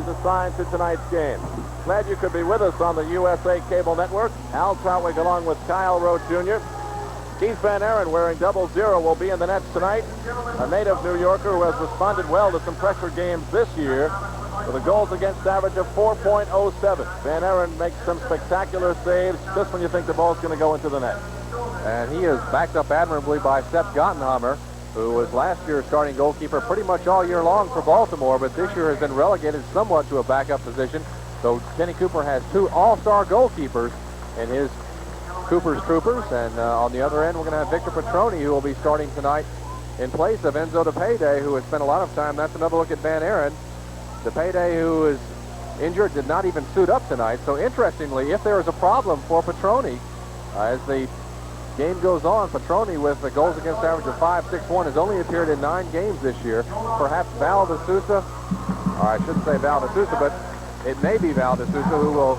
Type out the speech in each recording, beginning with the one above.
referees assigned to tonight's game. Glad you could be with us on the USA Cable Network. Al Troutwig along with Kyle Rowe Jr. Keith Van Aaron wearing 00 will be in the nets tonight. A native New Yorker who has responded well to some pressure games this year with a goals against average of 4.07. Van Aaron makes some spectacular saves just when you think the ball's going to go into the net. And he is backed up admirably by Sepp Gottenhammer, who was last year's starting goalkeeper pretty much all year long for Baltimore, but this year has been relegated somewhat to a backup position. So Kenny Cooper has 2 all-star goalkeepers in his Cooper's Troopers, and on the other end, we're going to have Victor Petroni, who will be starting tonight in place of Enzo DePayday, who has spent a lot of time. That's another look at Van Aaron. DePayday, who is injured, did not even suit up tonight. So interestingly, if there is a problem for Petroni, as the game goes on, Petroni with the goals against average of 5.61 has only appeared in 9 games this year. Perhaps Val de Sousa, or I shouldn't say Val de Sousa, but it may be Val de Sousa who will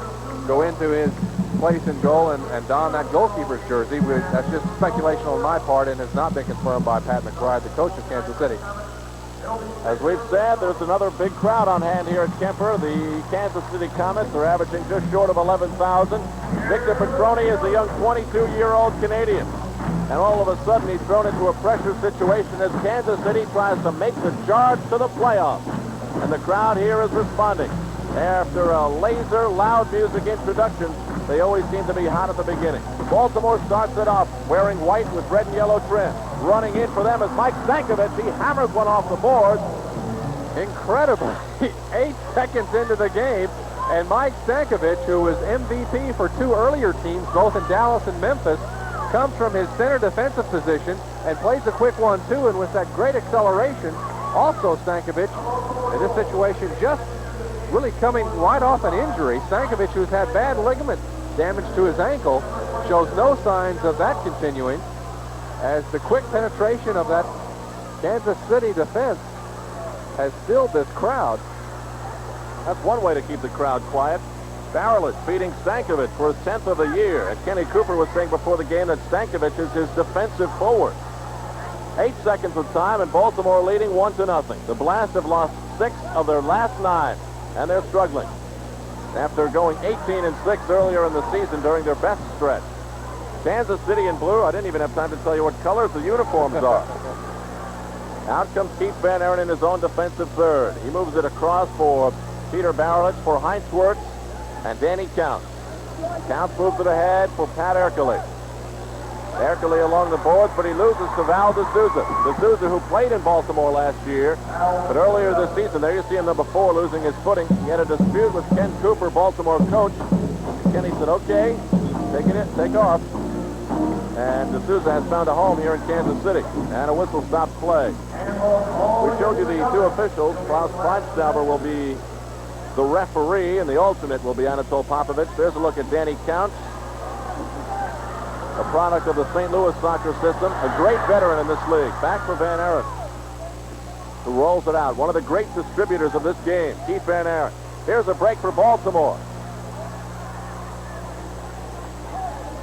go into his place in goal and don that goalkeeper's jersey. That's just speculation on my part and has not been confirmed by Pat McBride, the coach of Kansas City. As we've said, there's another big crowd on hand here at Kemper. The Kansas City Comets are averaging just short of 11,000. Victor Petroni is a young 22-year-old Canadian. And all of a sudden, he's thrown into a pressure situation as Kansas City tries to make the charge to the playoffs. And the crowd here is responding. After a laser, loud music introduction, they always seem to be hot at the beginning. Baltimore starts it off wearing white with red and yellow trim. Running in for them is Mike Stankovic. He hammers one off the board. Incredibly, 8 seconds into the game, and Mike Stankovic, who was MVP for 2 earlier teams, both in Dallas and Memphis, comes from his center defensive position and plays a quick 1-2, and with that great acceleration, also Stankovic, in this situation, just really coming right off an injury. Stankovic, who's had bad ligament damage to his ankle, shows no signs of that continuing, as the quick penetration of that Kansas City defense has stilled this crowd. That's one way to keep the crowd quiet. Barrelett beating Stankovic for his 10th of the year. And Kenny Cooper was saying before the game that Stankovic is his defensive forward. 8 seconds of time, and Baltimore leading 1-0. The Blast have lost 6 of their last 9, and they're struggling after going 18-6 earlier in the season during their best stretch. Kansas City in blue. I didn't even have time to tell you what colors the uniforms are. Out comes Keith Van Aaron in his own defensive third. He moves it across for Peter Barrelett, for Heinz Wirtz, and Danny Counts. Counts moves it ahead for Pat Ercole. Ercole along the boards, but he loses to Val de Sousa. De Sousa, who played in Baltimore last year, but earlier this season, there you see him number 4 losing his footing. He had a dispute with Ken Cooper, Baltimore coach. Kenny said, okay, take off. And De Sousa has found a home here in Kansas City. And a whistle stops play. We showed you the 2 officials. Klaus Kleinstauber will be the referee, and the alternate will be Anatol Popovich. There's a look at Danny Counts, a product of the St. Louis soccer system, a great veteran in this league. Back for Van Aaron, who rolls it out. One of the great distributors of this game, Keith Van Aaron. Here's a break for Baltimore.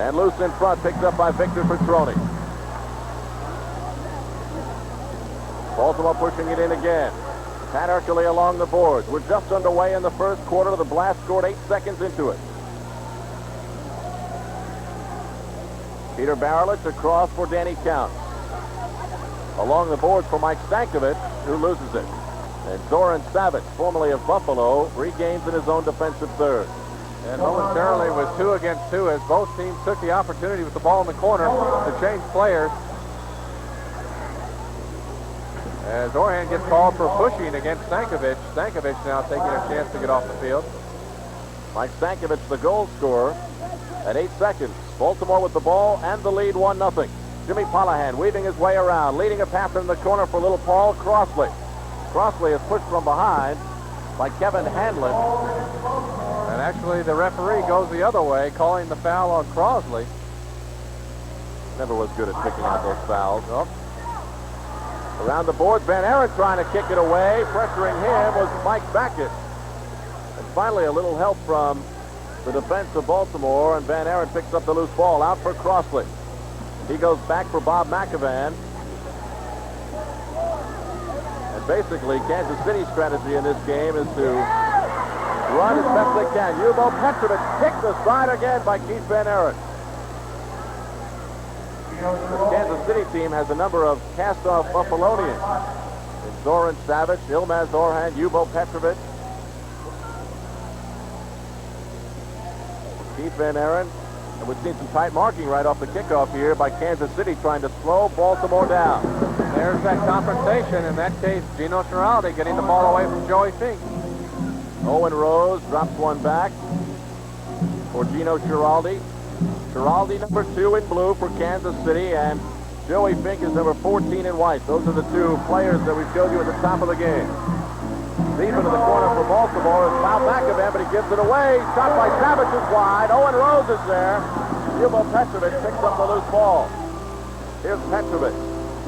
And loose in front, picked up by Victor Petroni. Baltimore pushing it in again. Pat Ercole along the boards. We're just underway in the first quarter. The Blast scored 8 seconds into it. Peter Barrelett across for Danny Counts. Along the boards for Mike Stankovic, who loses it. And Zoran Savic, formerly of Buffalo, regains in his own defensive third. And momentarily with 2 against 2, as both teams took the opportunity with the ball in the corner to change players. As Orhan gets called for pushing against Stankovic. Stankovic now taking a chance to get off the field. Mike Stankovic, the goal scorer, at 8 seconds. Baltimore with the ball and the lead 1-0. Jimmy Polahan weaving his way around, leading a pass in the corner for little Paul Crossley. Crossley is pushed from behind by Kevin Hanlon. And actually the referee goes the other way, calling the foul on Crossley. Never was good at picking out those fouls. Oh. Around the boards, Van Aaron trying to kick it away. Pressuring him was Mike Backett. And finally a little help from the defense of Baltimore, and Van Aaron picks up the loose ball out for Crossley. He goes back for Bob McEvan. And basically, Kansas City's strategy in this game is to run as best they can. Yubo Petrovic kicked aside again by Keith Van Aaron. The Kansas City team has a number of cast-off Buffalonians. Zoran Savic, Ilmaz Orhan, Yubo Petrovic, Keith Van Aaron. And we've seen some tight marking right off the kickoff here by Kansas City trying to slow Baltimore down. There's that confrontation. In that case, Gino Giraldi getting the ball away from Joey Fink. Owen Rose drops one back for Gino Giraldi. Giraldi number 2 in blue for Kansas City, and Joey Fink is number 14 in white. Those are the two players that we showed you at the top of the game. Deep into the corner for Baltimore is fouled back of him, but he gives it away. Shot by Savage is wide. Owen Rose is there. Yubo Petrovic picks up the loose ball. Here's Petrovic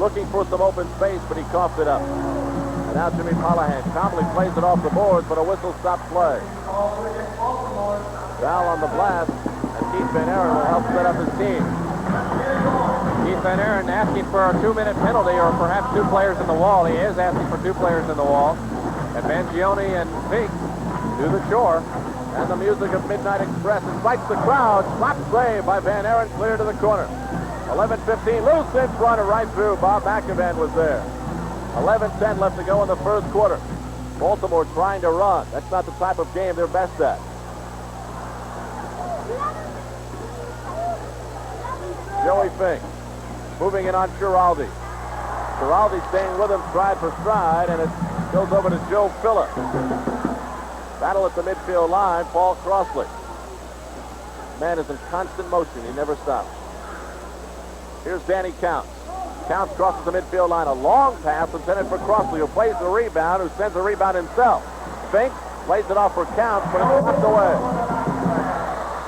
looking for some open space, but he coughed it up. And now Jimmy Polahan calmly plays it off the boards, but a whistle stops play. Foul on the blast, and Keith Van Aaron will help set up his team. Keith Van Aaron asking for a 2-minute penalty, or perhaps 2 players in the wall. He is asking for 2 players in the wall. And Mangione and Fink do the chore. And the music of Midnight Express incites the crowd. Slap save by Van Aaron, clear to the corner. 11:15, loose in front and right through. Bob McEvan was there. 11:10 left to go in the first quarter. Baltimore trying to run. That's not the type of game they're best at. Joey Fink moving in on Giraldi. Giraldi staying with him stride for stride, and it goes over to Joe Phillips. Battle at the midfield line, Paul Crossley. Man is in constant motion. He never stops. Here's Danny Counts. Counts crosses the midfield line. A long pass intended for Crossley, who plays the rebound, who sends the rebound himself. Fink plays it off for Counts, but it's knocked away.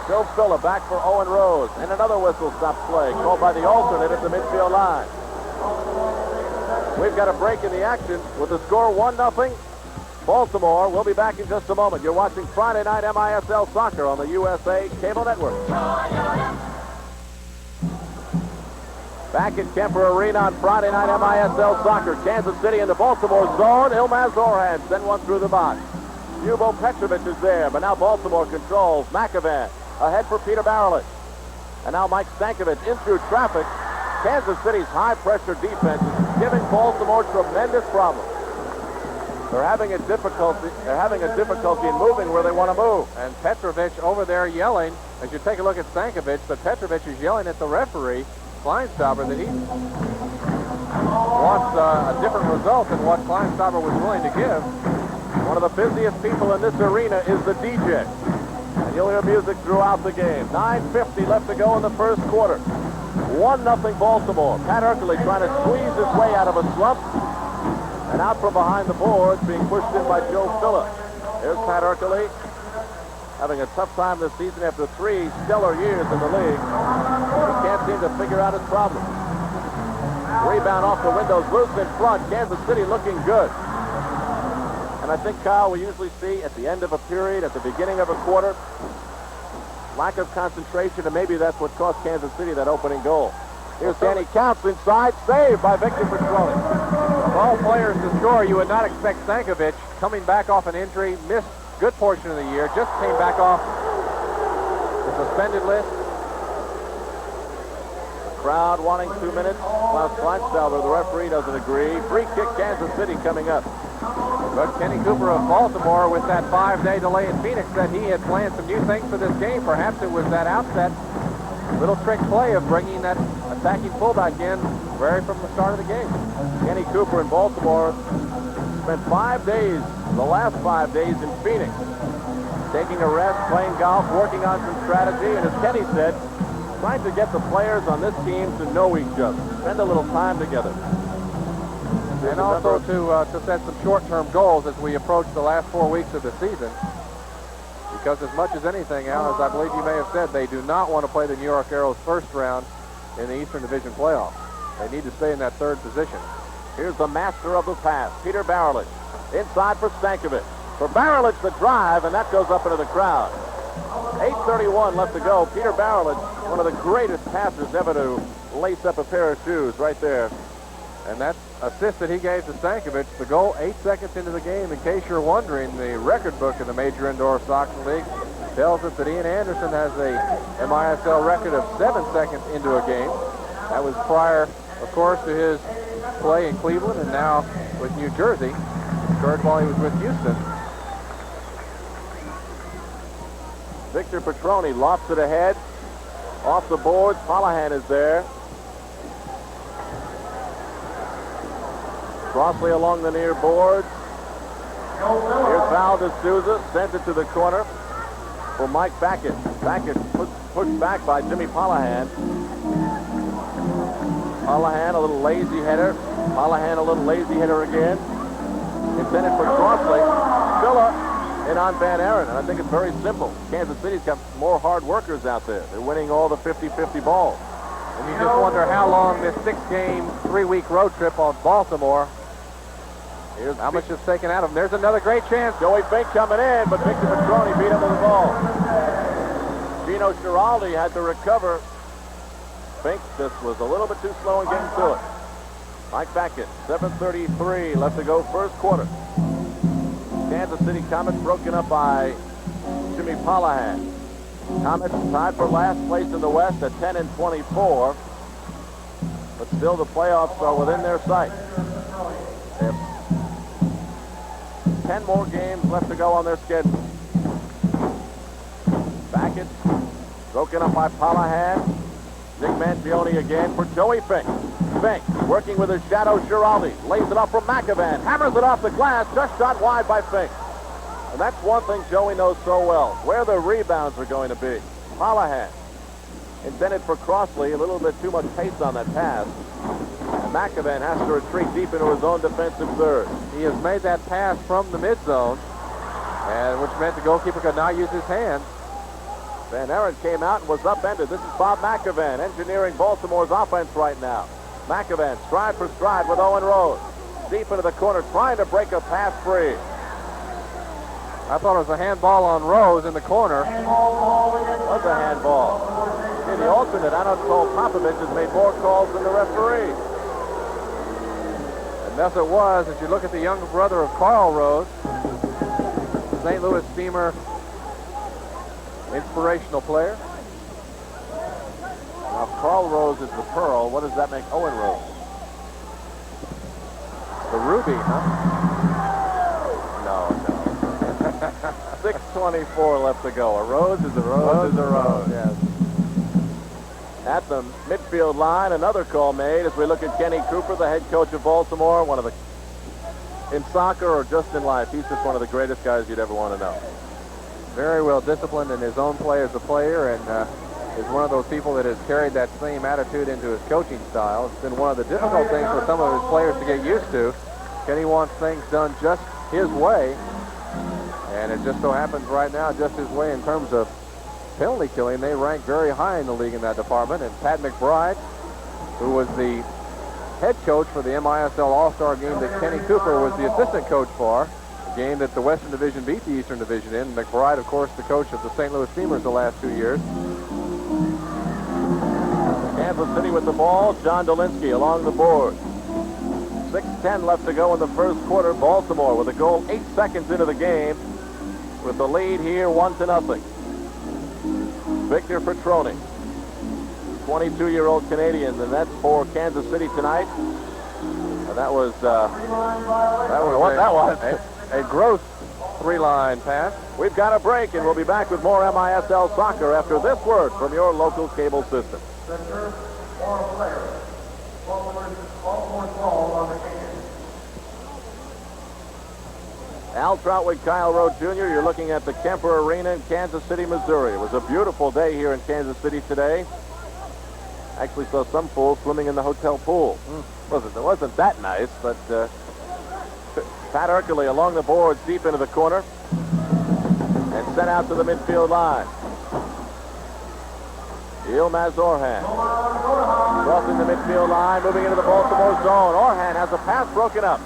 Joe Phillips back for Owen Rose. And another whistle stops play, called by the alternate at the midfield line. We've got a break in the action with the score 1-0. Baltimore. We'll be back in just a moment. You're watching Friday Night MISL Soccer on the USA Cable Network. Back at Kemper Arena on Friday Night MISL Soccer. Kansas City in the Baltimore zone. Ilmaz Orhan sent one through the box. Yubo Petrovic is there, but now Baltimore controls. McEvan ahead for Peter Barelich. And now Mike Stankovic in through traffic. Kansas City's high-pressure defense is giving Baltimore tremendous problems. They're having a difficulty in moving where they want to move. And Petrovic over there yelling, as you take a look at Stankovic, but Petrovic is yelling at the referee, Kleinstauber, that he wants a different result than what Kleinstauber was willing to give. One of the busiest people in this arena is the DJ. And you'll hear music throughout the game. 9:50 left to go in the first quarter. 1-0 Baltimore. Pat Ercole trying to squeeze his way out of a slump. And out from behind the boards, being pushed in by Joe Phillips. Here's Pat Ercole, having a tough time this season after 3 stellar years in the league. He can't seem to figure out his problem. Rebound off the windows, loose in front. Kansas City looking good. And I think, Kyle, we usually see at the end of a period, at the beginning of a quarter, lack of concentration, and maybe that's what cost Kansas City that opening goal. Here's Danny Counts inside, saved by Victor Petroni. Of all players to score, you would not expect Stankovic, coming back off an injury, missed a good portion of the year, just came back off the suspended list. The crowd wanting 2 minutes. Klaus Kleinstauber, the referee, doesn't agree. Free kick, Kansas City coming up. But Kenny Cooper of Baltimore, with that 5-day delay in Phoenix, said he had planned some new things for this game. Perhaps it was that outset little trick play of bringing that attacking fullback in right from the start of the game. Kenny Cooper in Baltimore spent 5 days, the last 5 days in Phoenix, taking a rest, playing golf, working on some strategy, and as Kenny said, trying to get the players on this team to know each other, spend a little time together. And also to set some short-term goals as we approach the last 4 weeks of the season. Because as much as anything, Al, as I believe you may have said, they do not want to play the New York Arrows first round in the Eastern Division playoff. They need to stay in that third position. Here's the master of the pass, Peter Barelich. Inside for Stankovic. For Barelich, the drive, and that goes up into the crowd. 8:31 left to go. Peter Barelich, one of the greatest passers ever to lace up a pair of shoes right there. And that assist that he gave to Stankovic, the goal 8 seconds into the game. In case you're wondering, the record book in the Major Indoor Soccer League tells us that Ian Anderson has a MISL record of 7 seconds into a game. That was prior, of course, to his play in Cleveland and now with New Jersey. Occurred while he was with Houston. Victor Petroni lofts it ahead. Off the boards, Holohan is there. Crossley along the near boards. Here's Val D'Souza, sends it to the corner for Mike Backett. Backett pushed back by Jimmy Holohan. Holohan, a little lazy header. Holohan, a little lazy header again. Intended for Crossley. Villa in on Van Aaron, and I think it's very simple. Kansas City's got more hard workers out there. They're winning all the 50-50 balls. And you just wonder how long this 6-game, 3-week road trip on Baltimore, how much is taken out of him. There's another great chance. Joey Fink coming in, but Victor Petroni beat him with the ball. Gino Giraldi had to recover. Fink just was a little bit too slow in getting to it. Mike Backett, 7:33 left to go first quarter. Kansas City Comets broken up by Jimmy Holohan. Comets tied for last place in the West at 10-24, but still the playoffs are within their sight. They have 10 more games left to go on their schedule. Backett broken up by Holohan. Nick Mangione again for Joey Fink. Fink working with his shadow Giraldi. Lays it off from McAvan. Hammers it off the glass. Just shot wide by Fink. And that's one thing Joey knows so well, where the rebounds are going to be. Holohan intended for Crossley. A little bit too much pace on that pass. And McAvan has to retreat deep into his own defensive third. He has made that pass from the mid-zone, and which meant the goalkeeper could not use his hands. Van Aaron came out and was upended. This is Bob McAvan engineering Baltimore's offense right now. McAvan stride for stride with Owen Rose. Deep into the corner, trying to break a pass free. I thought it was a handball on Rose in the corner. It was a handball. See, the alternate, Anatol Popovich, has made more calls than the referee. And thus it was, as you look at the younger brother of Carl Rose, St. Louis Steamer inspirational player. Now, if Carl Rose is the pearl, what does that make Owen Rose? The ruby, huh? No. 6:24 left to go. A rose is a rose is a rose. Yes. At the midfield line, another call made as we look at Kenny Cooper, the head coach of Baltimore, one of the, in soccer or just in life, he's just one of the greatest guys you'd ever want to know. Very well disciplined in his own play as a player, and is one of those people that has carried that same attitude into his coaching style. It's been one of the difficult things for some of his players to get used to. Kenny wants things done just his way, and it just so happens right now just his way in terms of penalty killing. They rank very high in the league in that department. And Pat McBride, who was the head coach for the MISL All-Star game that Kenny Cooper was the assistant coach for, a game that the Western Division beat the Eastern Division in. McBride, of course, the coach of the St. Louis Steamers the last 2 years. Kansas City with the ball. John Dolinsky along the board. 6:10 left to go in the first quarter. Baltimore with a goal 8 seconds into the game, with the lead here 1-0. Victor Petroni, 22-year-old Canadian, and that's for Kansas City tonight. And that was what that was. A gross three-line pass. We've got a break, and we'll be back with more MISL soccer after this word from your local cable system. Al Troutwig, Kyle Rowe Jr., you're looking at the Kemper Arena in Kansas City, Missouri. It was a beautiful day here in Kansas City today. Actually saw some fools swimming in the hotel pool. It wasn't that nice, but Pat Ercole along the boards deep into the corner and sent out to the midfield line. Yilmaz Orhan crossing the midfield line, moving into the Baltimore zone. Orhan has a pass broken up.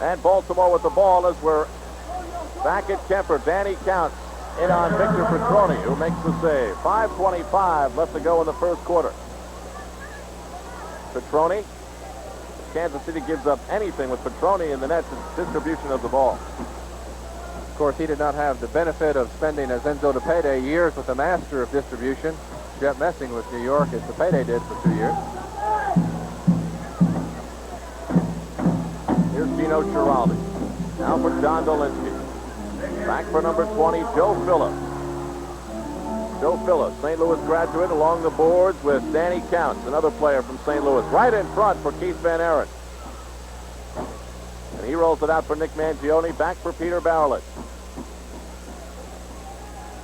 And Baltimore with the ball as we're back at Kemper. Danny Counts in on Victor Petroni, who makes the save. 5:25 left to go in the first quarter. Petroni. Kansas City gives up anything with Petroni in the net, to distribution of the ball. Of course, he did not have the benefit of spending, as Enzo DePayday, years with the master of distribution, Jet Messing with New York, as DePayday did for 2 years. Here's Gino Giraldi. Now for John Dolinsky. Back for number 20, Joe Phillips. Joe Phillips, St. Louis graduate, along the boards with Danny Counts, another player from St. Louis. Right in front for Keith Van Aaron. And he rolls it out for Nick Mangione. Back for Peter Barrett.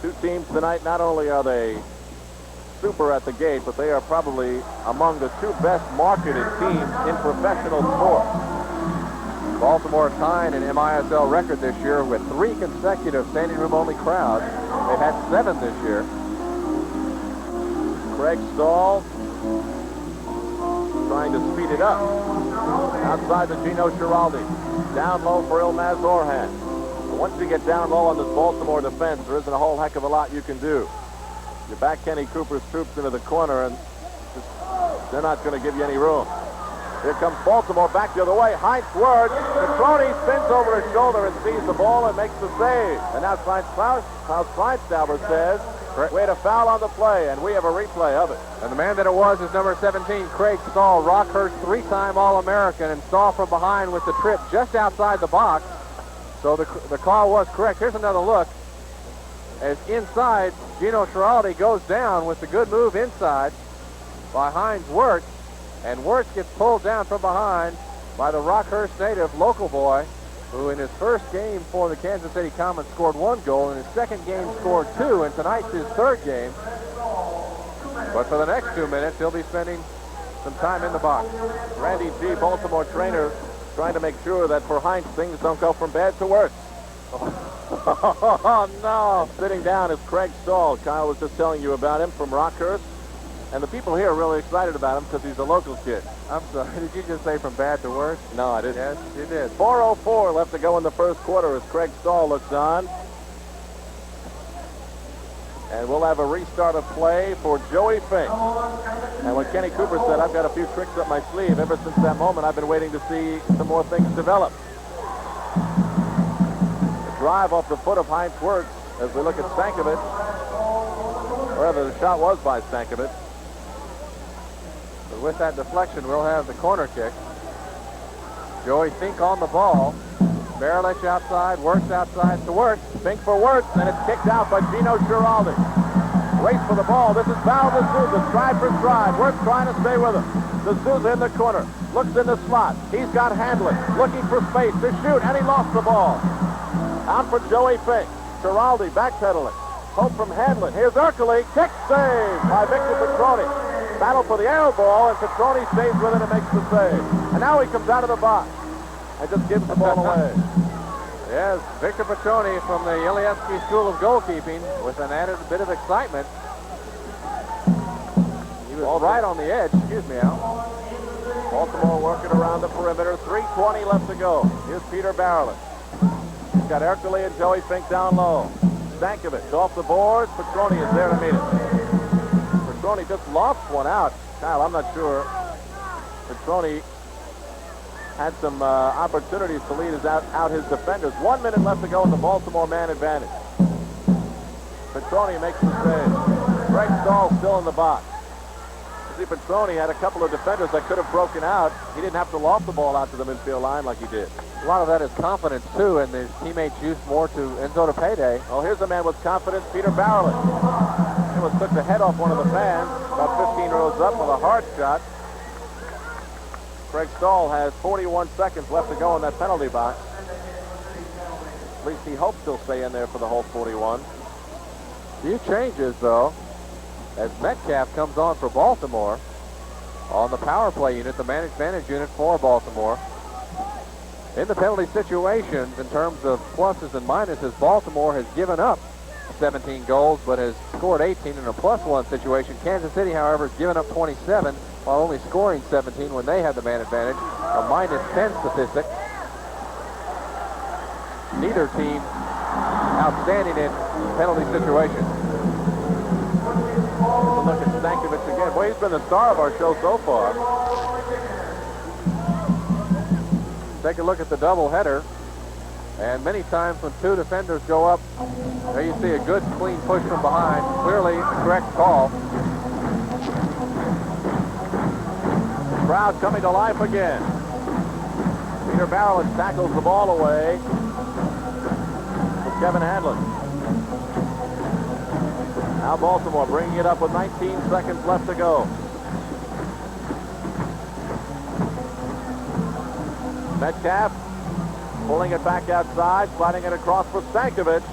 Two teams tonight, not only are they super at the gate, but they are probably among the two best marketed teams in professional sports. Baltimore tying an MISL record this year with 3 consecutive standing room only crowds. They've had 7 this year. Craig Stahl trying to speed it up. Outside to Gino Giraldi. Down low for Ilmaz Orhan. But once you get down low on this Baltimore defense, there isn't a whole heck of a lot you can do. You back Kenny Cooper's troops into the corner, and they're not going to give you any room. Here comes Baltimore back the other way. Heinz Ward. Petroni spins over his shoulder and sees the ball and makes the save. And now Klaus Kleinstauber says, we had a foul on the play, and we have a replay of it. And the man that it was is number 17, Craig Stahl, Rockhurst 3-time All-American, and Stahl from behind with the trip just outside the box. So the call was correct. Here's another look. As inside, Gino Giraldi goes down with the good move inside by Heinz Wirtz. And Wirtz gets pulled down from behind by the Rockhurst native local boy, who in his first game for the Kansas City Comets scored 1 goal. In his second game scored 2, and tonight's his 3rd game. But for the next 2 minutes, he'll be spending some time in the box. Randy G., Baltimore trainer, trying to make sure that for Heinz things don't go from bad to worse. Oh, no. Sitting down is Craig Stahl. Kyle was just telling you about him from Rockhurst. And the people here are really excited about him because he's a local kid. I'm sorry, did you just say from bad to worse? No, I didn't. Yes, you did. 4:04 left to go in the first quarter as Craig Stahl looks on. And we'll have a restart of play for Joey Fink. And when Kenny Cooper said, I've got a few tricks up my sleeve, ever since that moment, I've been waiting to see some more things develop. The drive off the foot of Heinz Wirtz as we look at Stankovic. Or rather, the shot was by Stankovic. But with that deflection, we'll have the corner kick. Joey Fink on the ball. Barelich outside, Wirtz outside to Wirtz. Fink for Wirtz, and it's kicked out by Gino Giraldi. Waits for the ball. This is Val D'Souza, stride for stride. Wirtz trying to stay with him. D'Souza in the corner, looks in the slot. He's got Handlin, looking for space to shoot, and he lost the ball. Out for Joey Fink. Giraldi backpedaling. Hope from Handlin. Here's Urkeley. Kick save by Victor Petroni. Battle for the air ball, and Petroni stays with it and makes the save. And now he comes out of the box and just gives the ball away. Yes, Victor Petroni from the Ilievsky School of Goalkeeping with an added bit of excitement. He was right on the edge. Excuse me, Al. Baltimore working around the perimeter. 3:20 left to go. Here's Peter Barrett. He's got Urkeley and Joey Fink down low. Stankovic off the boards. Petroni is there to meet him. Petroni just lost one out. Kyle, I'm not sure. Petroni had some opportunities to lead out his defenders. 1 minute left to go in the Baltimore man advantage. Petroni makes the save. Craig Stahl still in the box. You see, Petroni had a couple of defenders that could have broken out. He didn't have to loft the ball out to the midfield line like he did. A lot of that is confidence, too, and his teammates used more to Enzo DePayday. Oh, here's a man with confidence, Peter Barrett. He was took the head off one of the fans, about 15 rows up with a hard shot. Craig Stahl has 41 seconds left to go in that penalty box. At least he hopes he'll stay in there for the whole 41. Few changes, though, as Metcalf comes on for Baltimore on the power play unit, the man advantage unit for Baltimore. In the penalty situations, in terms of pluses and minuses, Baltimore has given up 17 goals, but has scored 18 in a +1 situation. Kansas City, however, has given up 27, while only scoring 17 when they had the man advantage, a -10 statistic. Neither team outstanding in penalty situations. Look at Stankovic again. Boy, he's been the star of our show so far. take a look at the doubleheader. And many times when two defenders go up, there you see a good, clean push from behind. Clearly the correct call. Crowd coming to life again. Peter Barrett tackles the ball away with Kevin Hanlon. Now Baltimore bringing it up with 19 seconds left to go. Metcalf pulling it back outside, sliding it across for Stankovic.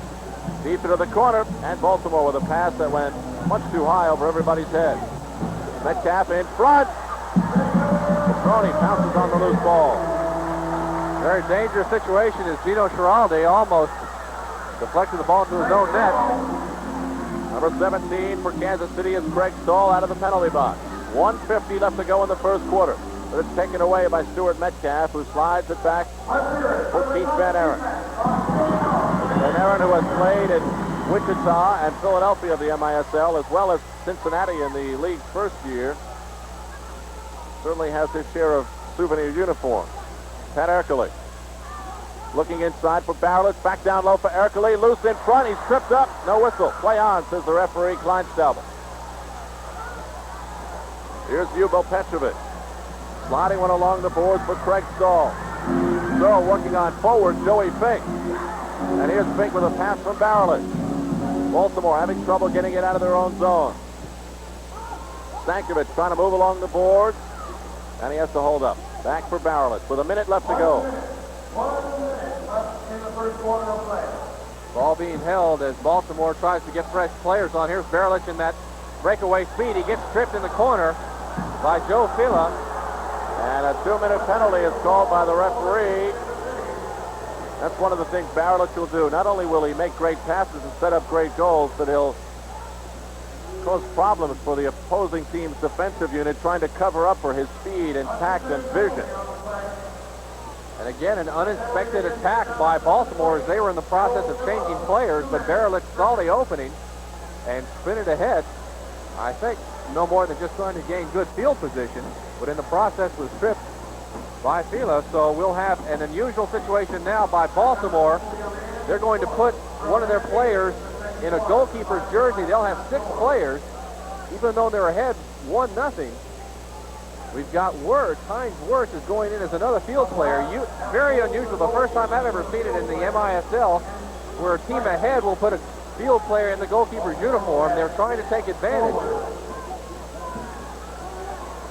Deep into the corner, and Baltimore with a pass that went much too high over everybody's head. Metcalf in front. Petroni pounces on the loose ball. Very dangerous situation as Gino Schiraldi almost deflected the ball into his own net. Number 17 for Kansas City is Greg Stahl out of the penalty box. 1:50 left to go in the first quarter. But it's taken away by Stuart Metcalf, who slides it back for Keith Van Aaron. Van Aaron, who has played in Wichita and Philadelphia of the MISL, as well as Cincinnati in the league's first year, certainly has his share of souvenir uniforms. Pat Ercole looking inside for Barrett. Back down low for Ercole. Loose in front. He's tripped up. No whistle. Play on, says the referee, Kleinstaubel. Here's Yubo Petrovic. Sliding one along the boards for Craig Stahl. Stahl working on forward, Joey Fink. And here's Fink with a pass from Barrett. Baltimore having trouble getting it out of their own zone. Stankovic trying to move along the boards. And he has to hold up. Back for Barrett with a minute left to go. 1 minute left in the first quarter of play. Ball being held as Baltimore tries to get fresh players on. Here's Barrett in that breakaway speed. He gets tripped in the corner by Joe Fila. And a 2-minute penalty is called by the referee. That's one of the things Barrett will do. Not only will he make great passes and set up great goals, but he'll cause problems for the opposing team's defensive unit trying to cover up for his speed and tact and vision. And again, an unexpected attack by Baltimore as they were in the process of changing players, but Barrett saw the opening and sprinted ahead. I think no more than just trying to gain good field position, but in the process was tripped by Fila. So we'll have an unusual situation now by Baltimore. They're going to put one of their players in a goalkeeper's jersey. They'll have 6 players, even though they're ahead 1-0. We've got Wirtz. Heinz Wirtz is going in as another field player. Very unusual. The first time I've ever seen it in the MISL, where a team ahead will put a field player in the goalkeeper's uniform. They're trying to take advantage.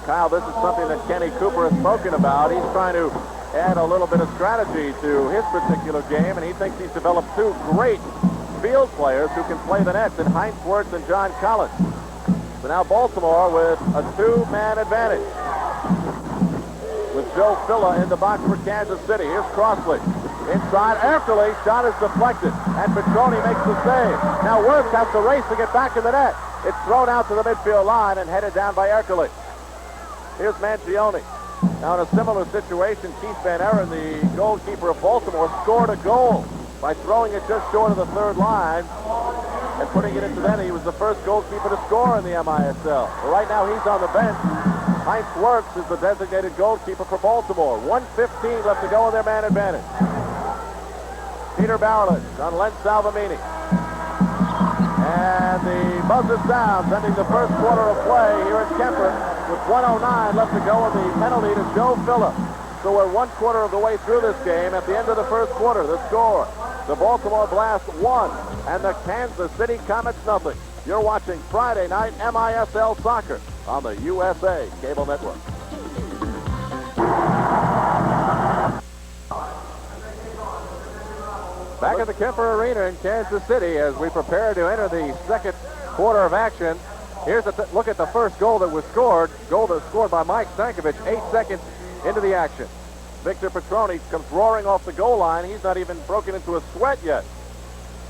Kyle, this is something that Kenny Cooper has spoken about. He's trying to add a little bit of strategy to his particular game, and he thinks he's developed 2 great field players who can play the nets in Heinz Wirtz and John Collins. So now Baltimore with a 2-man advantage. With Joe Fila in the box for Kansas City. Here's Crossley. Inside, Ercole, shot is deflected, and Petroni makes the save. Now Wirtz has to race to get back in the net. It's thrown out to the midfield line and headed down by Ercole. Here's Mangione. Now in a similar situation, Keith Van Aaron, the goalkeeper of Baltimore, scored a goal by throwing it just short of the third line and putting it into the net. He was the first goalkeeper to score in the MISL. Well, right now he's on the bench. Heinz Wirtz is the designated goalkeeper for Baltimore. 1:15 left to go in their man advantage. Peter Barrett on Len Salvamini. And the buzzer sounds, ending the first quarter of play here at Kemper with 1:09 left to go in the penalty to Joe Fila. So we're 1/4 of the way through this game. At the end of the first quarter, the score, the Baltimore Blast 1 and the Kansas City Comets 0. You're watching Friday Night MISL Soccer on the USA Cable Network. Back at the Kemper Arena in Kansas City as we prepare to enter the second quarter of action. Here's a look at the first goal that was scored. Goal that was scored by Mike Stankovic 8 seconds into the action. Victor Petroni comes roaring off the goal line. He's not even broken into a sweat yet.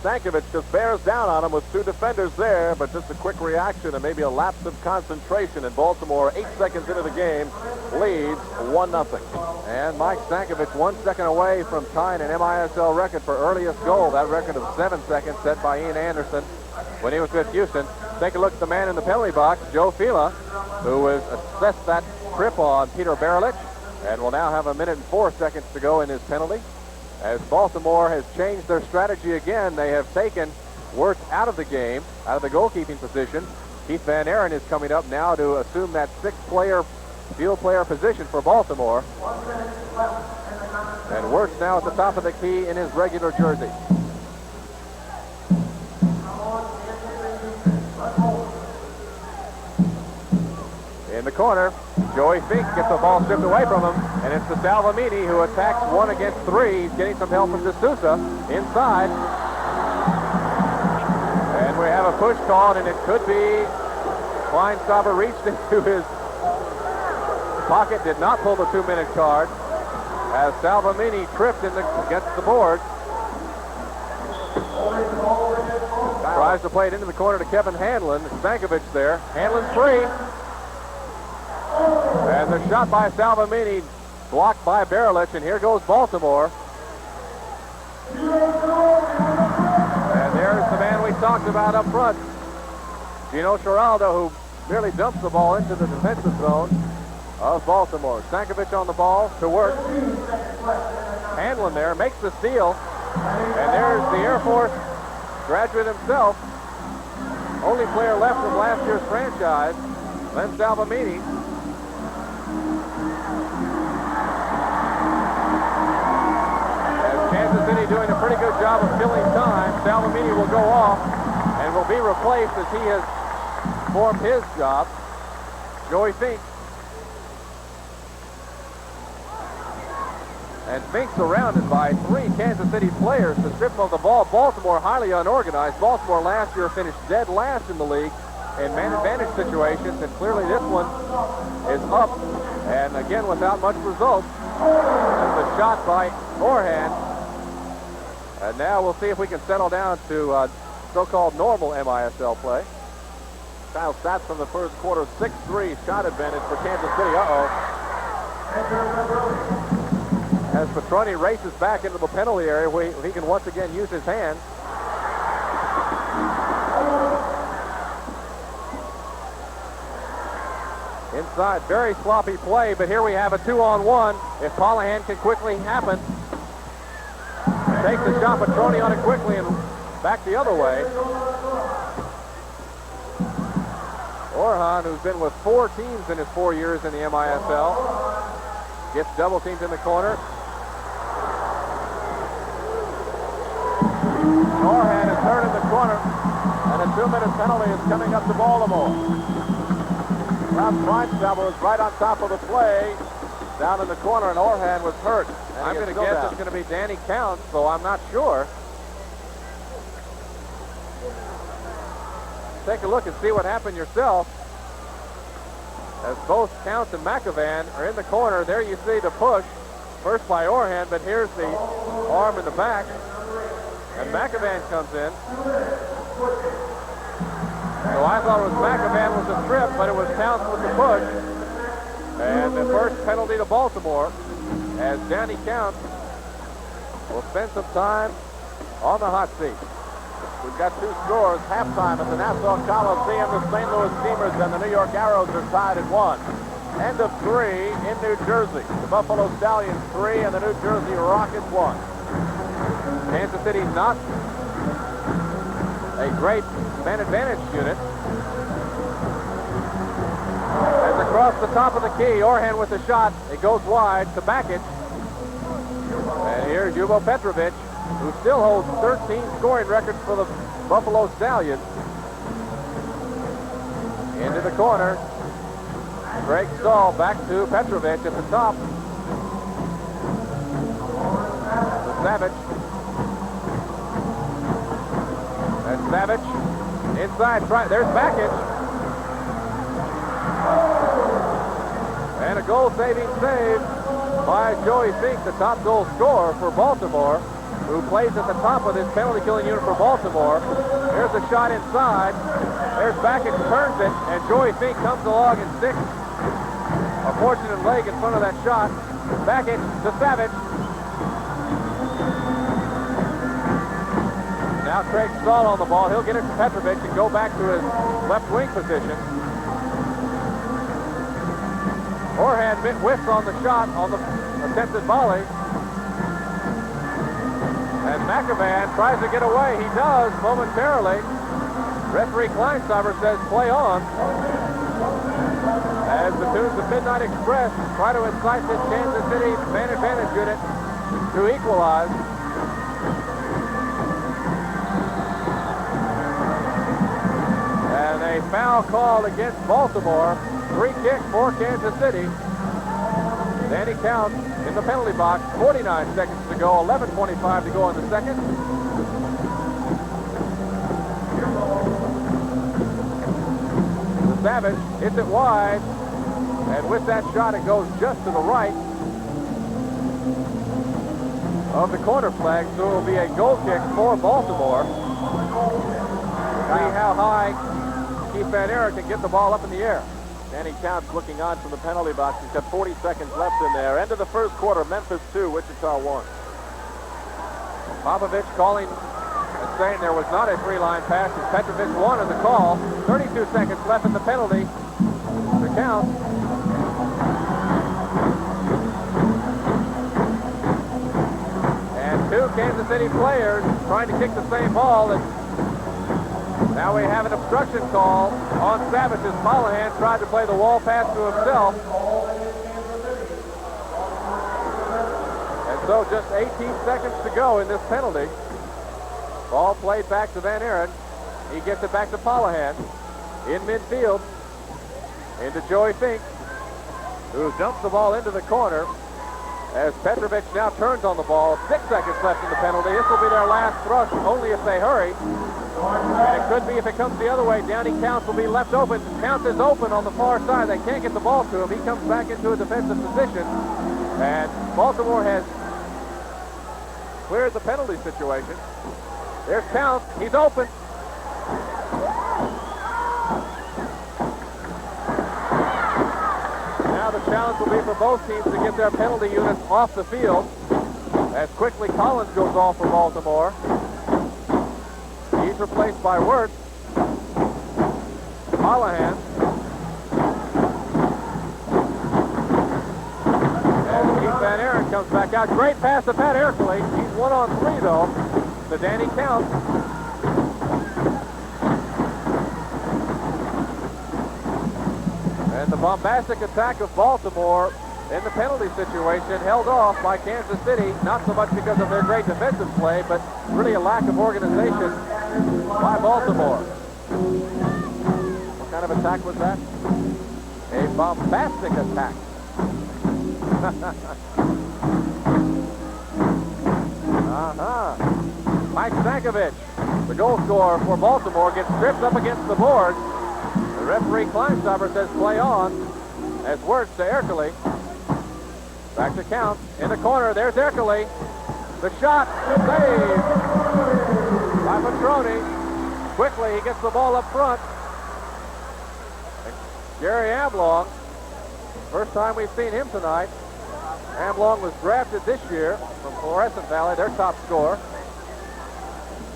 Stankovic just bears down on him with 2 defenders there, but just a quick reaction and maybe a lapse of concentration. And Baltimore, 8 seconds into the game, leads 1-0. And Mike Stankovic 1 second away from tying an MISL record for earliest goal. That record of 7 seconds set by Ian Anderson when he was with Houston. Take a look at the man in the penalty box, Joe Fila, who has assessed that trip on Peter Barrett. and will now have 1 minute and 4 seconds to go in his penalty. As Baltimore has changed their strategy again, they have taken Wirtz out of the game, out of the goalkeeping position. Keith Van Aaron is coming up now to assume that 6-player field player position for Baltimore. And Wirtz now at the top of the key in his regular jersey. In the corner, Joey Fink gets the ball stripped away from him, and it's to Salvamini, who attacks 1 against 3. He's getting some help from D'Souza inside. And we have a push called, and it could be Kleinstauber reached into his pocket, did not pull the 2-minute card, as Salvamini tripped against the board. Tries to play it into the corner to Kevin Hanlon. Stankovic there. Hanlon's free. And the shot by Salvamini blocked by Barilich, and here goes Baltimore. And there's the man we talked about up front, Gino Giraldo, who merely dumps the ball into the defensive zone of Baltimore. Stankovic on the ball to work. Hanlon there makes the steal, and there's the Air Force graduate himself, only player left from last year's franchise, Len Salvamini. Kansas City doing a pretty good job of filling time. Salvamini will go off and will be replaced as he has performed his job. Joey Fink. And Fink's surrounded by 3 Kansas City players to strip of the ball. Baltimore highly unorganized. Baltimore last year finished dead last in the league in man advantage situations, and clearly this one is up, and again without much result. And the shot by Orhan. And now we'll see if we can settle down to so-called normal MISL play. Final stats from the first quarter, 6-3 shot advantage for Kansas City. As Petroni races back into the penalty area, he can once again use his hands. Inside, very sloppy play, but here we have a 2-on-1. If Polahan can quickly happen, takes the shot, Petroni on it quickly and back the other way. Orhan, who's been with 4 teams in his 4 years in the MISL, gets double teamed in the corner. Orhan is hurt in the corner, and a 2-minute penalty is coming up to Baltimore. Ralph Kleinstauber was right on top of the play, down in the corner, and Orhan was hurt. I'm going to guess it's going to be Danny Counts, so I'm not sure. Take a look and see what happened yourself. As both Counts and McAvan are in the corner, there you see the push, first by Orhan, but here's the arm in the back, and McAvan comes in. So I thought it was McAvan with the strip, but it was Counts with the push. And the first penalty to Baltimore, as Danny Counts will spend some time on the hot seat. We've got 2 scores. Halftime at the Nassau Coliseum. The St. Louis Steamers and the New York Arrows are tied at 1. End of 3 in New Jersey. The Buffalo Stallions 3 and the New Jersey Rockets 1. Kansas City not a great man advantage unit. As across the top of the key, Orhan with the shot. It goes wide to Bakic. And here's Ljubo Petrovic, who still holds 13 scoring records for the Buffalo Stallions. Into the corner. Greg Stahl back to Petrovic at the top. To Savage. And Savage inside. There's Bakic. And a goal-saving save by Joey Fink, the top goal scorer for Baltimore, who plays at the top of this penalty-killing unit for Baltimore. There's a shot inside. There's Bakic, turns it, and Joey Fink comes along and sticks a fortunate leg in front of that shot. Bakic to Savage. Now Craig Stahl on the ball. He'll get it to Petrovic and go back to his left wing position. Forehand whiffs on the shot on the attempted volley. And McEvan tries to get away. He does momentarily. Referee Kleinsteiber says play on. As the tunes of Midnight Express try to incite this Kansas City man advantage unit to equalize. And a foul called against Baltimore. Free kick for Kansas City. Danny Count in the penalty box. 49 seconds to go. 11:25 to go in the second. The Savage hits it wide. And with that shot, it goes just to the right of the corner flag. So it will be a goal kick for Baltimore. See how high Keith Van Aren can get the ball up in the air. Danny Count's looking on from the penalty box. He's got 40 seconds left in there. End of the first quarter, Memphis 2, Wichita 1. Popovich calling and saying there was not a three-line pass as Petrovic wanted the call. 32 seconds left in the penalty to count. And two Kansas City players trying to kick the same ball. And now we have an obstruction call on Savage's. Mollahan tried to play the wall pass to himself. And so just 18 seconds to go in this penalty. Ball played back to Van Aren. He gets it back to Mollahan in midfield. Into Joey Fink, who dumps the ball into the corner. As Petrovic now turns on the ball. 6 seconds left in the penalty. This will be their last thrust, only if they hurry. And it could be if it comes the other way. Downey Counts will be left open. Counts is open on the far side. They can't get the ball to him. He comes back into a defensive position. And Baltimore has cleared the penalty situation. There's Counts. He's open. Now the challenge will be for both teams to get their penalty units off the field. As quickly Collins goes off for Baltimore. He's replaced by Wirtz. Mollahan. And Keith Van Aren comes back out. Great pass to Pat Erkley. He's 1-on-3 though. To Danny Count. And the bombastic attack of Baltimore in the penalty situation held off by Kansas City, not so much because of their great defensive play, but really a lack of organization by Baltimore. What kind of attack was that? A bombastic attack. Mike Stankovic, the goal scorer for Baltimore, gets tripped up against the boards. The referee Kleinsteiber says play on as Wirtz to Erkley. Back to Count in the corner. There's Erkley. The shot saved by Petroni. Quickly, he gets the ball up front. And Gary Amlong, first time we've seen him tonight. Amlong was drafted this year from Florissant Valley, their top scorer.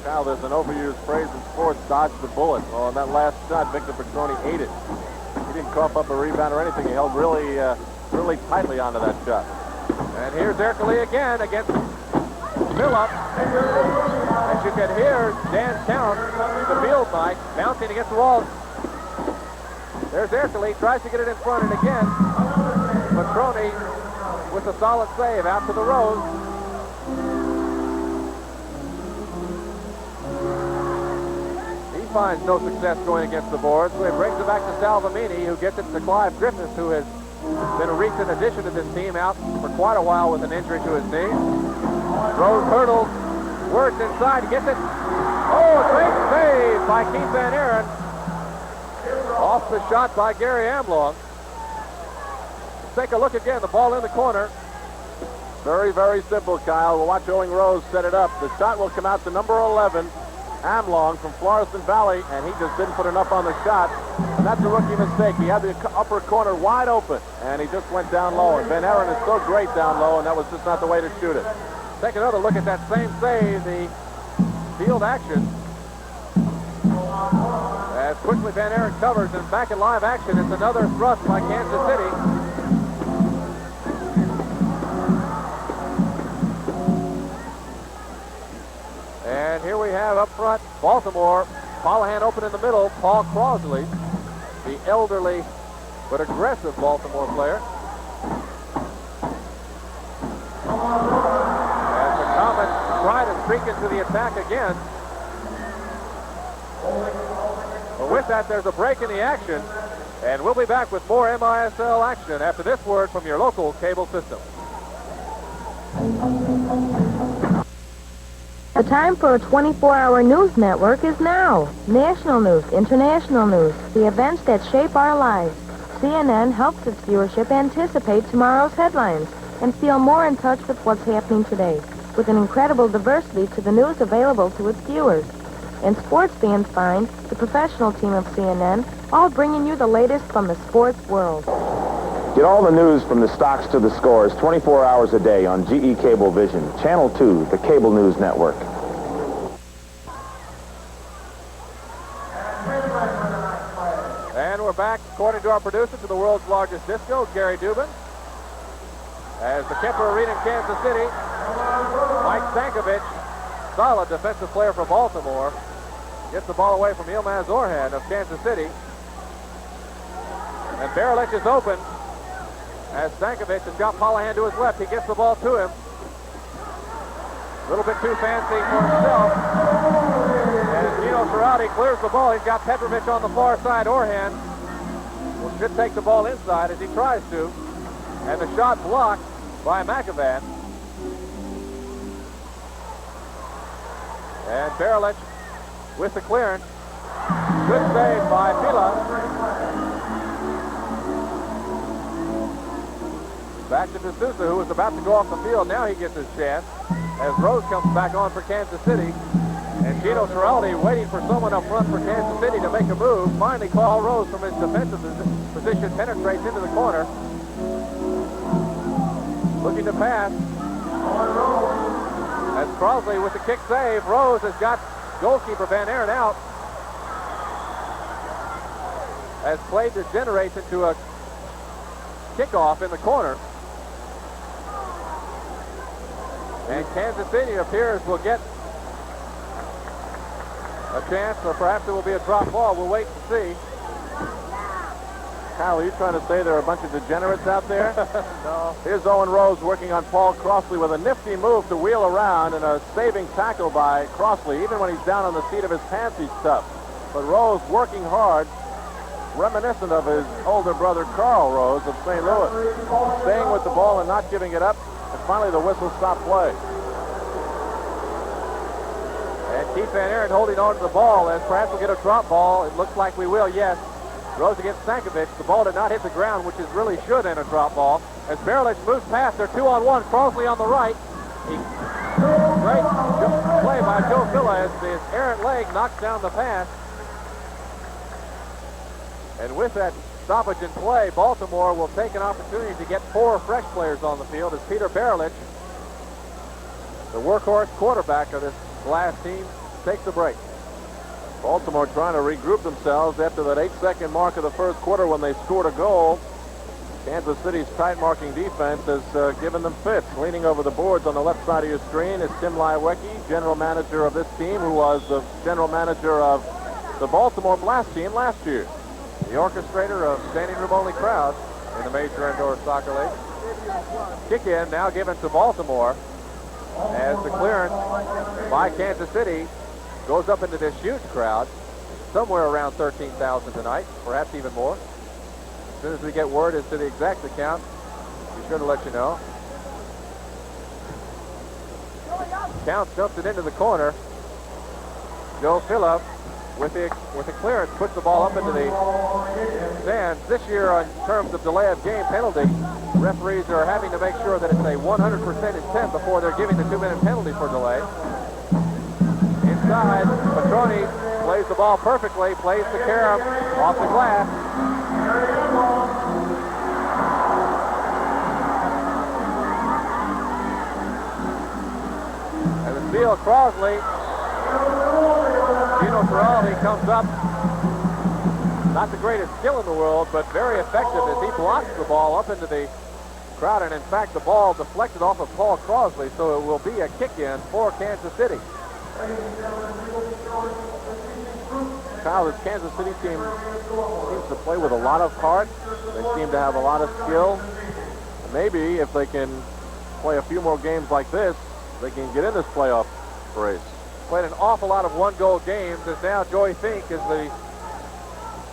Now there's an overused phrase in sports, dodge the bullet. Well, on that last shot, Victor Petroni ate it. He didn't cough up a rebound or anything. He held really tightly onto that shot. And here's Erkley again against Phillip. As you can hear, Dan Count, the field mic, bouncing against the wall. There's Erkley, tries to get it in front, and again, Petroni with a solid save out to the rows. He finds no success going against the boards, so he brings it back to Salvamini, who gets it to Clive Griffiths, who has been a recent addition to this team, out for quite a while with an injury to his knee. Rose hurdles, Wirtz inside, gets it. Oh, a great save by Keith Van Aren. Off the shot by Gary Amlong. Let's take a look again, the ball in the corner. Very, very simple, Kyle. We'll watch Owen Rose set it up. The shot will come out to number 11, Amlong from Florissant Valley, and he just didn't put enough on the shot. And that's a rookie mistake. He had the upper corner wide open, and he just went down low. And Van Aren is so great down low, and that was just not the way to shoot it. Take another look at that same save, the field action. As quickly Van Aren covers, and back in live action, it's another thrust by Kansas City. drive up front. Baltimore, Callahan open in the middle. Paul Crosley, the elderly but aggressive Baltimore player. As the Comets try to streak into the attack again. But with that, there's a break in the action. And we'll be back with more MISL action after this word from your local cable system. The time for a 24-hour news network is now. National news, international news, the events that shape our lives. CNN helps its viewership anticipate tomorrow's headlines and feel more in touch with what's happening today, with an incredible diversity to the news available to its viewers. And sports fans find the professional team of CNN, all bringing you the latest from the sports world. Get all the news from the stocks to the scores 24 hours a day on GE Cablevision, Channel 2, the cable news network. And we're back, according to our producer, to the world's largest disco, Gary Dubin. As the Kemper Arena in Kansas City, Mike Stankovic, solid defensive player for Baltimore, gets the ball away from Yilmaz Orhan of Kansas City. And Barilich is open as Stankovic has got Callahan to his left. He gets the ball to him. A little bit too fancy for himself. And Gino Ferrati clears the ball. He's got Petrovic on the far side. Orhan should take the ball inside as he tries to. And the shot blocked by McAvan. And Barilich with the clearance. Good save by Pila. Back to D'Souza, who was about to go off the field. Now he gets his chance as Rose comes back on for Kansas City. And Gino Giraldi waiting for someone up front for Kansas City to make a move. Finally, Paul Rose from his defensive position penetrates into the corner. Looking to pass. As Crosley with the kick save. Rose has got goalkeeper Van Aaron out. As play degenerates into a kickoff in the corner. And Kansas City appears will get a chance, or perhaps it will be a drop ball. We'll wait to see. Kyle, are you trying to say there are a bunch of degenerates out there? No. Here's Owen Rose working on Paul Crossley with a nifty move to wheel around and a saving tackle by Crossley. Even when he's down on the seat of his pants, he's tough. But Rose working hard, reminiscent of his older brother Carl Rose of St. Louis. Staying with the ball and not giving it up. And finally the whistle stopped play. And Keith Van Aaron holding on to the ball as perhaps we'll get a drop ball. It looks like we will, yes. Rose against Stankovic. The ball did not hit the ground, which is really should in a drop ball. As Barilich moves past, they're 2-on-1. Crossley on the right. Great play by Joe Villa as his errant leg knocks down the pass. And with that stoppage in play, Baltimore will take an opportunity to get 4 fresh players on the field as Peter Barilich, the workhorse quarterback of this last team, takes a break. Baltimore trying to regroup themselves after that 8-second mark of the first quarter when they scored a goal. Kansas City's tight marking defense has given them fits. Leaning over the boards on the left side of your screen is Tim Leiweke, general manager of this team, who was the general manager of the Baltimore Blast team last year. The orchestrator of standing room only crowds in the Major Indoor Soccer League. Kick in now given to Baltimore as the clearance by Kansas City goes up into this huge crowd, somewhere around 13,000 tonight, perhaps even more. As soon as we get word as to the exact account, be sure to let you know. Counts dumps it into the corner. Joe Phillip with the clearance puts the ball up into the stands. This year, in terms of delay of game penalty, referees are having to make sure that it's a 100% intent before they're giving the 2-minute penalty for delay. Inside, Petroni plays the ball perfectly, plays the carom off the glass. And the steal, Crosley. Gino Giraldi comes up. Not the greatest skill in the world, but very effective as he blocks the ball up into the crowd. And in fact, the ball deflected off of Paul Crossley, so it will be a kick-in for Kansas City. Kyle, this Kansas City team seems to play with a lot of heart. They seem to have a lot of skill. Maybe if they can play a few more games like this, they can get in this playoff race. Played an awful lot of one-goal games, as now Joey Fink is the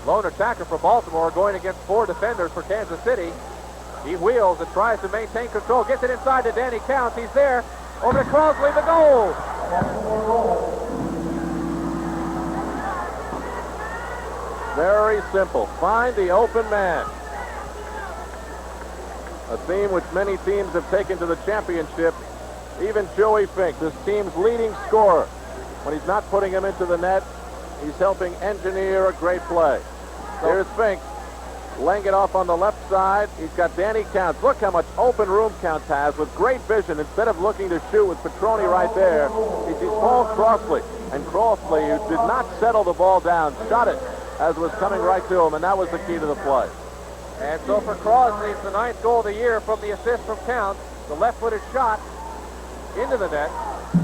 lone attacker for Baltimore, going against 4 defenders for Kansas City. He wheels and tries to maintain control, gets it inside to Danny Counts. He's there, over to Crosley, the goal. Very simple. Find the open man. A theme which many teams have taken to the championship. Even Joey Fink, this team's leading scorer, when he's not putting him into the net, he's helping engineer a great play. Here's Fink, laying it off on the left side. He's got Danny Counts. Look how much open room Counts has with great vision. Instead of looking to shoot with Petroni right there, he sees Paul Crossley. And Crossley, who did not settle the ball down, shot it as it was coming right to him, and that was the key to the play. And so for Crossley, it's the 9th goal of the year from the assist from Counts. The left-footed shot into the net.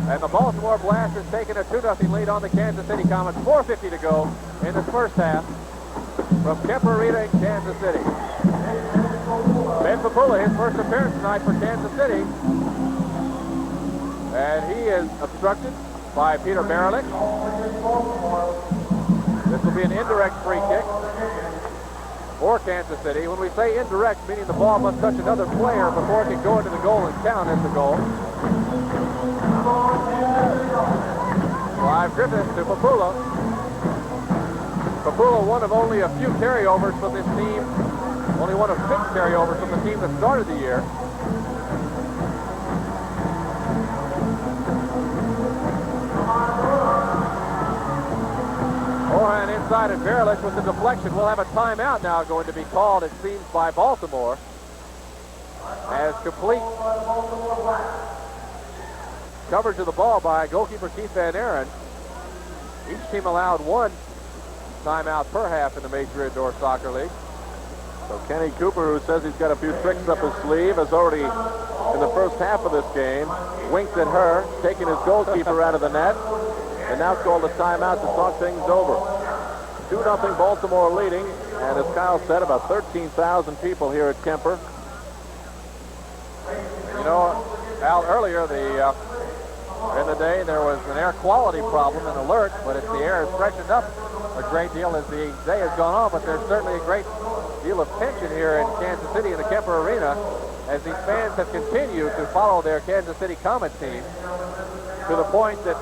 And the Baltimore Blast has taken a 2-0 lead on the Kansas City Comets. 4:50 to go in this first half from Kemper Arena in Kansas City. Ben Papula, his first appearance tonight for Kansas City. And he is obstructed by Peter Baralik. This will be an indirect free kick for Kansas City. When we say indirect, meaning the ball must touch another player before it can go into the goal and count as the goal. Clive Griffiths to Papula. Papula, one of only a few carryovers from this team. Only one of 6 carryovers from the team that started the year. And inside at Verilich with the deflection. We'll have a timeout now going to be called, it seems, by Baltimore. As complete coverage of the ball by goalkeeper Keith Van Aren. Each team allowed 1 timeout per half in the Major Indoor Soccer League. So Kenny Cooper, who says he's got a few tricks up his sleeve, has already, in the first half of this game, winked at her, taken his goalkeeper out of the net, and now called a timeout to talk things over. 2-0 Baltimore leading, and as Kyle said, about 13,000 people here at Kemper. You know, Al, earlier in the day there was an air quality problem, an alert, but the air has freshened up a great deal as the day has gone on, but there's certainly a great deal of tension here in Kansas City in the Kemper Arena as these fans have continued to follow their Kansas City Comets team to the point that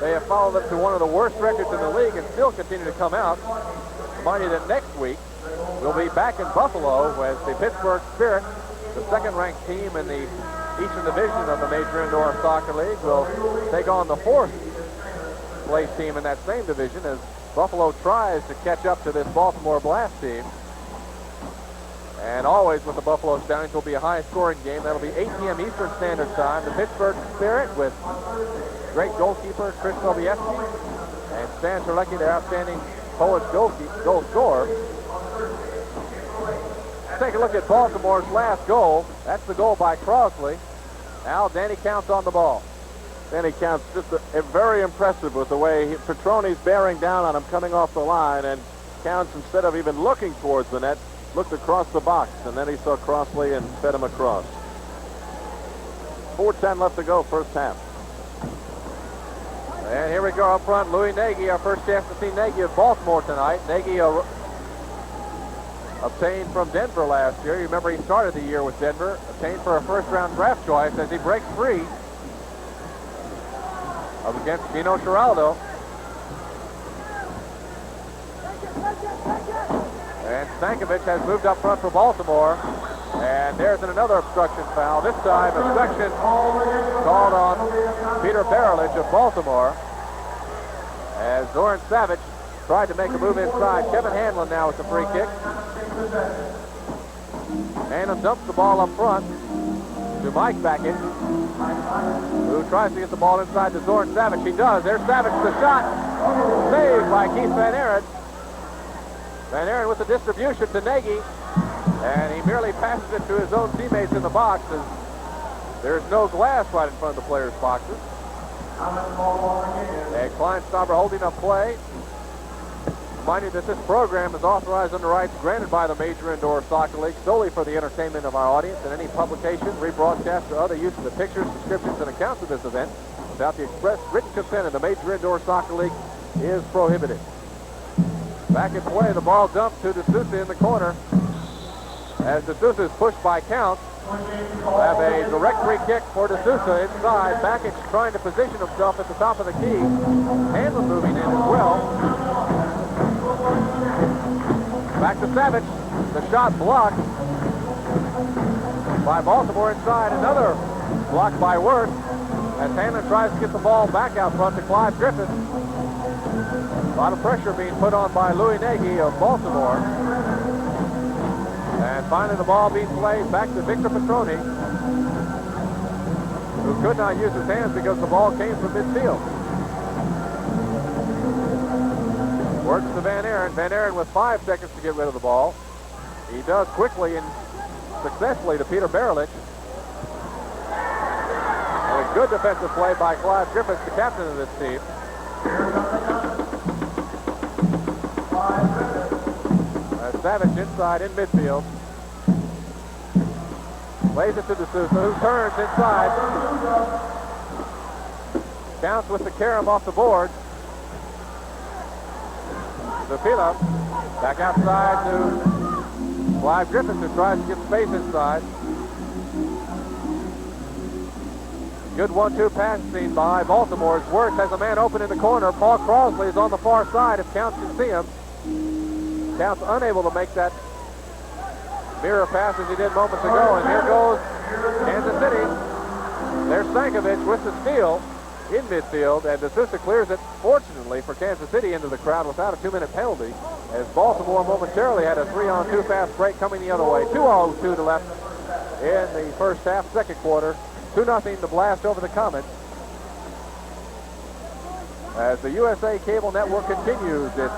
they have followed them to one of the worst records in the league and still continue to come out. Remind you that next week we'll be back in Buffalo as the Pittsburgh Spirit, the second-ranked team in the Eastern Division of the Major Indoor Soccer League, will take on the 4th place team in that same division as Buffalo tries to catch up to this Baltimore Blast team. And always with the Buffalo Stallions will be a high-scoring game. That'll be 8 p.m. Eastern Standard Time. The Pittsburgh Spirit with great goalkeeper Chris Sobieski and Stan Terlecki, their outstanding Polish goal scorer. Let's take a look at Baltimore's last goal. That's the goal by Crossley. Now Danny Counts on the ball. Danny Counts just very impressive with the way Petroni's bearing down on him coming off the line, and Counts, instead of even looking towards the net, looked across the box, and then he saw Crossley and fed him across. 4:10 left to go, first half. And here we go up front, Louis Nagy, our first chance to see Nagy of Baltimore tonight. Nagy obtained from Denver last year. You remember he started the year with Denver, obtained for a first-round draft choice as he breaks free up against Gino Giraldo. And Stankovic has moved up front for Baltimore. And there's another obstruction foul. This time, obstruction called on Peter Barlich of Baltimore. As Zoran Savic tried to make a move inside. Kevin Hanlon now with the free kick. Hanlon dumps the ball up front to Mike Beckett, who tries to get the ball inside to Zoran Savic. He does. There's Savic, the shot. Saved by Keith Van Aren. Van Aren with the distribution to Nagy. And he merely passes it to his own teammates in the box as there's no glass right in front of the players' boxes. And Kleinstauber holding up play. Remind you that this program is authorized under rights granted by the Major Indoor Soccer League solely for the entertainment of our audience, and any publication, rebroadcast, or other use of the pictures, descriptions, and accounts of this event without the express written consent of the Major Indoor Soccer League is prohibited. Back in play, the ball dumped to D'Souza in the corner. As D'Souza is pushed by Count, we'll have a direct free kick for D'Souza inside. Bakic trying to position himself at the top of the key. Hanlon moving in as well. Back to Savage. The shot blocked by Baltimore inside. Another block by Wirth as Hanlon tries to get the ball back out front to Clive Griffith. A lot of pressure being put on by Louis Nagy of Baltimore. And finally the ball being played back to Victor Petroni, who could not use his hands because the ball came from midfield. Works to Van Aaron. Van Aaron with 5 seconds to get rid of the ball. He does quickly and successfully to Peter Barelich. And a good defensive play by Clive Griffiths, the captain of this team. Savage inside in midfield. Lays it to D'Souza, who turns inside. Counts with the carom off the board. Zafila back outside to Clive Griffiths, who tries to get space inside. Good 1-2 pass seen by Baltimore's. Wirth has a man open in the corner. Paul Crosley is on the far side if Counts can see him. Counts unable to make that mirror pass as he did moments ago. And here goes Kansas City. There's Stankovic with the steal in midfield. And D'Souza clears it, fortunately for Kansas City, into the crowd without a 2-minute penalty. As Baltimore momentarily had a 3-on-2 fast break coming the other way. 2:02 to left in the first half, second quarter. 2-0 the blast over the Comets. As the USA Cable Network continues its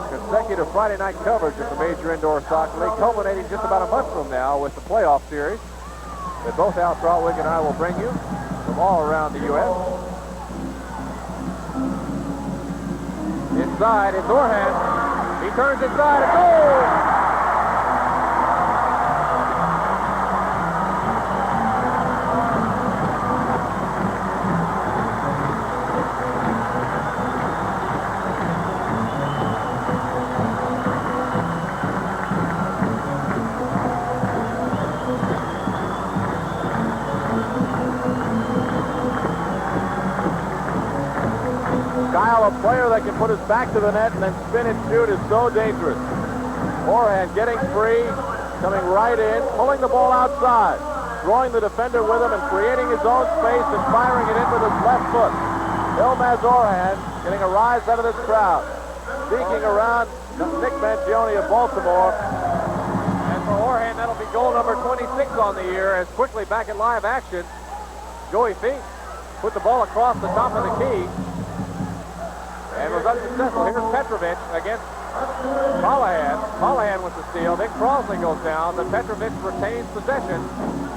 consecutive Friday night coverage of the Major Indoor Soccer League, culminating just about a month from now with the playoff series that both Al Trautwig and I will bring you from all around the U.S. Inside, it's Orhan. He turns inside, a goal! A player that can put his back to the net and then spin and shoot is so dangerous. Orhan getting free, coming right in, pulling the ball outside, drawing the defender with him and creating his own space and firing it in with his left foot. Ilmaz Orhan getting a rise out of this crowd. Seeking around Nick Mangione of Baltimore. And for Orhan, that'll be goal number 26 on the year, as quickly back in live action, Joey Fink put the ball across the top of the key and was unsuccessful. Here's Petrovic against Callahan. Callahan with the steal. Then Crosley goes down. Then Petrovic retains possession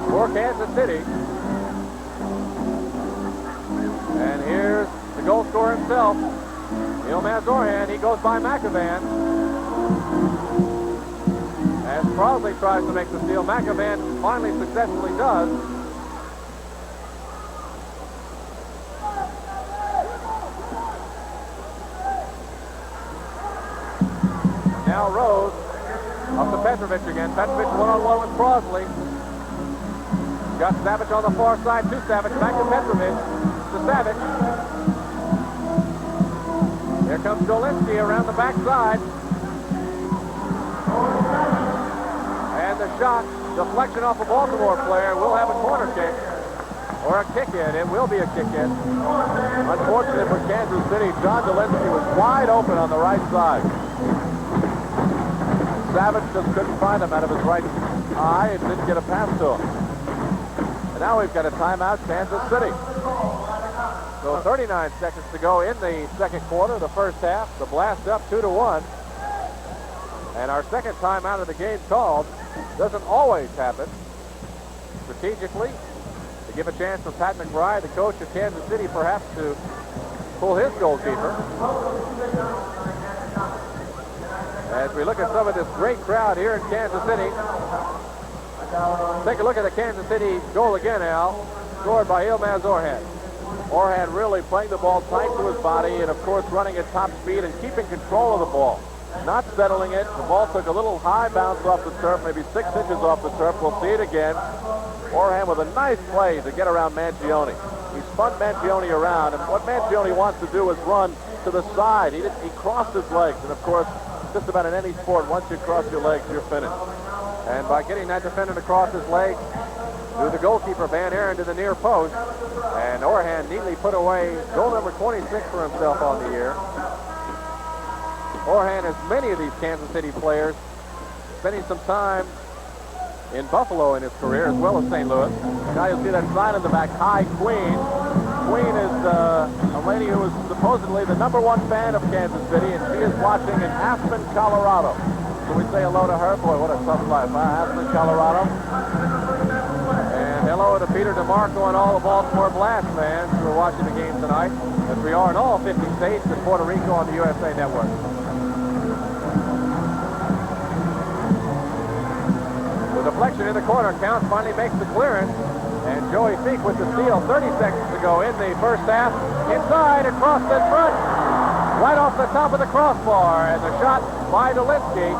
for Kansas City. And here's the goal scorer himself, Ilmaz Orhan. He goes by McAvan. As Crosley tries to make the steal, McAvan finally successfully does. Now Rose up to Petrovic again. Petrovic one-on-one with Crosley. Got Savage on the far side to Savage. Back to Petrovic. To Savage. Here comes Dolinski around the backside. And the shot, deflection off a Baltimore player, will have a corner kick. Or a kick-in. It will be a kick-in. Unfortunate for Kansas City, John Dolinski was wide open on the right side. Savage just couldn't find him out of his right eye and didn't get a pass to him. And now we've got a timeout, Kansas City. So 39 seconds to go in the second quarter, the first half. The blast up 2-1. And our second timeout of the game called. Doesn't always happen. Strategically, the give a chance for Pat McBride, the coach of Kansas City, perhaps to pull his goalkeeper. As we look at some of this great crowd here in Kansas City, take a look at the Kansas City goal again, Al, scored by Yilmaz Orhan. Orhan really playing the ball tight to his body and, of course, running at top speed and keeping control of the ball. Not settling it. The ball took a little high bounce off the turf, maybe 6 inches off the turf. We'll see it again. Orhan with a nice play to get around Mangione. He spun Mangione around, and what Mangione wants to do is run to the side. He crossed his legs, and, of course, just about in any sport, once you cross your legs, you're finished. And by getting that defender to cross his legs, through the goalkeeper, Van Aaron, to the near post, and Orhan neatly put away goal number 26 for himself on the year. Orhan, as many of these Kansas City players, spending some time in Buffalo in his career, as well as St. Louis. Now you'll see that sign in the back, High Queen. Queen is a lady who is supposedly the #1 fan of Kansas City, and she is watching in Aspen, Colorado. So we say hello to her. Boy, what a tough life, huh? Aspen, Colorado. And hello to Peter DeMarco and all the Baltimore Blast fans who are watching the game tonight, as we are in all 50 states and Puerto Rico on the USA Network. The deflection in the corner, Counts finally makes the clearance, and Joey Feek with the steal. 30 seconds to go in the first half. Inside, across the front, right off the top of the crossbar, and the shot by Dolinsky,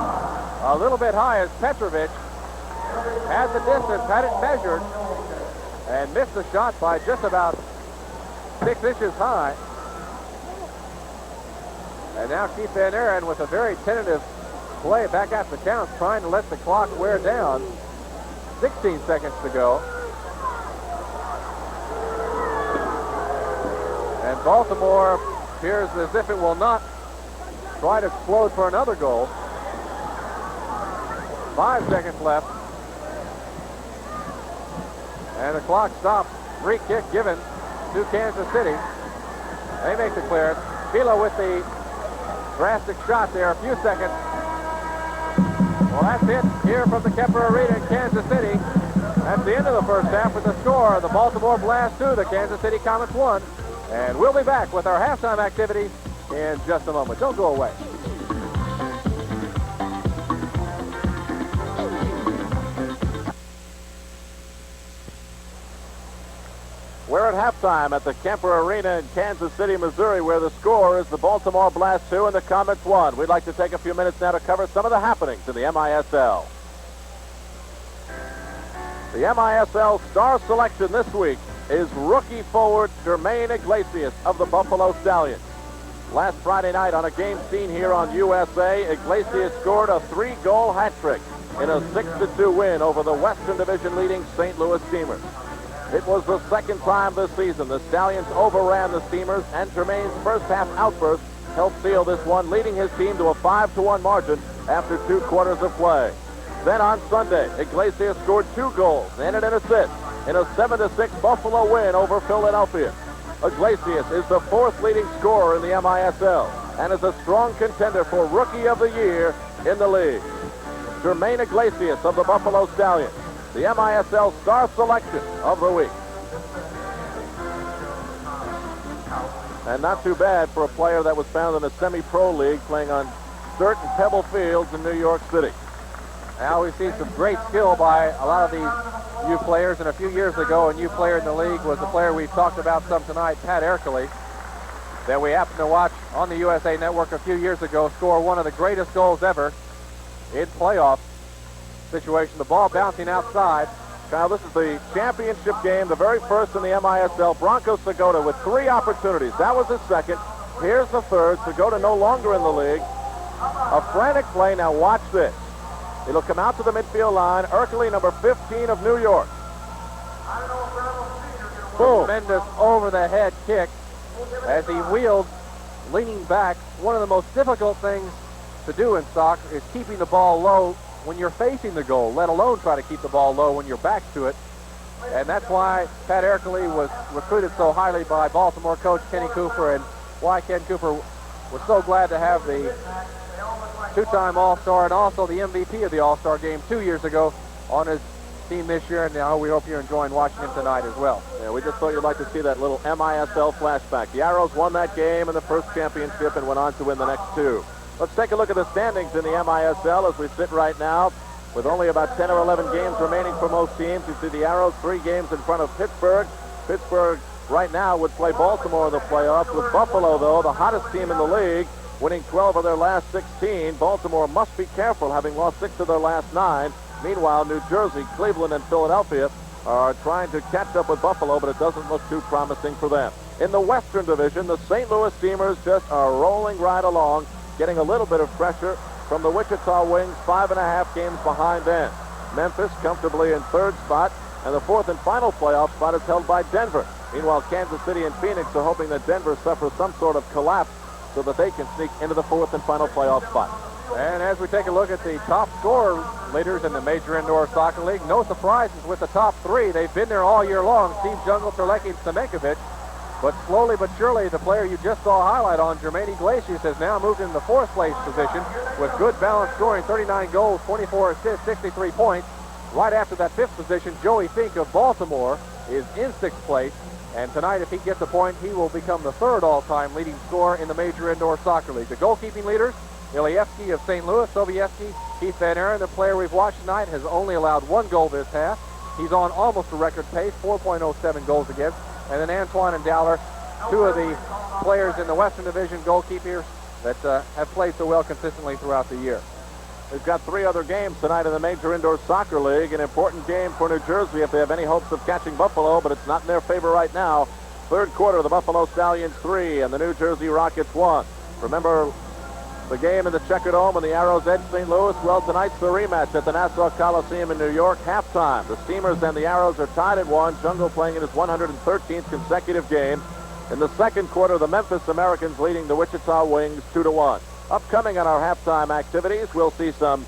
a little bit high as Petrovic had the distance, had it measured, and missed the shot by just about 6 inches high. And now Keith Van Aaron with a very tentative play back at the Counts, trying to let the clock wear down. 16 seconds to go. And Baltimore appears as if it will not try to explode for another goal. 5 seconds left. And the clock stops. Free kick given to Kansas City. They make the clearance. Filo with the drastic shot there. A few seconds. Well, that's it here from the Kemper Arena in Kansas City. That's the end of the first half with the score. The Baltimore Blast 2, the Kansas City Comets 1. And we'll be back with our halftime activities in just a moment. Don't go away. We're at halftime at the Kemper Arena in Kansas City, Missouri, where the score is the Baltimore Blast 2 and the Comets 1. We'd like to take a few minutes now to cover some of the happenings in the MISL. The MISL star selection this week is rookie forward Jermaine Iglesias of the Buffalo Stallions. Last Friday night on a game seen here on USA, Iglesias scored a 3-goal hat trick in a 6-2 win over the Western Division leading St. Louis Steamers. It was the second time this season the Stallions overran the Steamers, and Jermaine's first half outburst helped seal this one, leading his team to a 5-1 margin after 2 quarters of play. Then on Sunday, Iglesias scored 2 goals and an assist in a 7-6 Buffalo win over Philadelphia. Iglesias is the 4th leading scorer in the MISL and is a strong contender for Rookie of the Year in the league. Jermaine Iglesias of the Buffalo Stallions, the MISL star selection of the week. And not too bad for a player that was found in a semi-pro league playing on dirt and pebble fields in New York City. Now we've seen some great skill by a lot of these youth players, and a few years ago a new player in the league was the player we've talked about some tonight, Pat Erkely, that we happened to watch on the USA Network a few years ago score one of the greatest goals ever in playoff situation. The ball bouncing outside. Kyle, this is the championship game, the very first in the MISL. Bronco Segota with 3 opportunities. That was his second. Here's the third. Segota no longer in the league. A frantic play. Now watch this. It'll come out to the midfield line. Erkely, number 15 of New York. Boom. Tremendous over-the-head kick as he wheeled, leaning back. One of the most difficult things to do in soccer is keeping the ball low when you're facing the goal, let alone try to keep the ball low when you're back to it. And that's why Pat Erkely was recruited so highly by Baltimore coach Kenny Cooper, and why Ken Cooper was so glad to have the 2-time All-Star and also the MVP of the All-Star game 2 years ago on his team this year, and we hope you're enjoying watching him tonight as well. Yeah, we just thought you'd like to see that little MISL flashback. The Arrows won that game in the first championship and went on to win the next two. Let's take a look at the standings in the MISL as we sit right now with only about 10 or 11 games remaining for most teams. You see the Arrows 3 games in front of Pittsburgh. Pittsburgh right now would play Baltimore in the playoffs. With Buffalo, though, the hottest team in the league, winning 12 of their last 16. Baltimore must be careful, having lost 6 of their last 9. Meanwhile, New Jersey, Cleveland, and Philadelphia are trying to catch up with Buffalo, but it doesn't look too promising for them. In the Western Division, the St. Louis Steamers just are rolling right along, getting a little bit of pressure from the Wichita Wings, 5.5 games behind them. Memphis comfortably in 3rd spot, and the 4th and final playoff spot is held by Denver. Meanwhile, Kansas City and Phoenix are hoping that Denver suffers some sort of collapse so that they can sneak into the 4th and final playoff spot. And as we take a look at the top scorer leaders in the Major Indoor Soccer League, no surprises with the top 3. They've been there all year long, Steve Jungle, Terlecki, and Semenkovic. But slowly but surely, the player you just saw a highlight on, Jermaine Iglesias, has now moved into the 4th place position with good balanced scoring, 39 goals, 24 assists, 63 points. Right after that 5th position, Joey Fink of Baltimore is in 6th place. And tonight, if he gets a point, he will become the 3rd all-time leading scorer in the Major Indoor Soccer League. The goalkeeping leaders, Ilyievsky of St. Louis, Sobieski, Keith Van Aaron, the player we've watched tonight, has only allowed 1 goal this half. He's on almost a record pace, 4.07 goals against. And then Antoine and Dowler, 2 of the players in the Western Division goalkeepers that have played so well consistently throughout the year. They've got 3 other games tonight in the Major Indoor Soccer League. An important game for New Jersey if they have any hopes of catching Buffalo, but it's not in their favor right now. 3rd quarter, the Buffalo Stallions 3 and the New Jersey Rockets 1. Remember the game in the Checker Dome when the Arrows edged St. Louis? Well, tonight's the rematch at the Nassau Coliseum in New York. Halftime, the Steamers and the Arrows are tied at 1. Jungle playing in his 113th consecutive game. In the 2nd quarter, the Memphis Americans leading the Wichita Wings 2-1. Upcoming on our halftime activities, we'll see some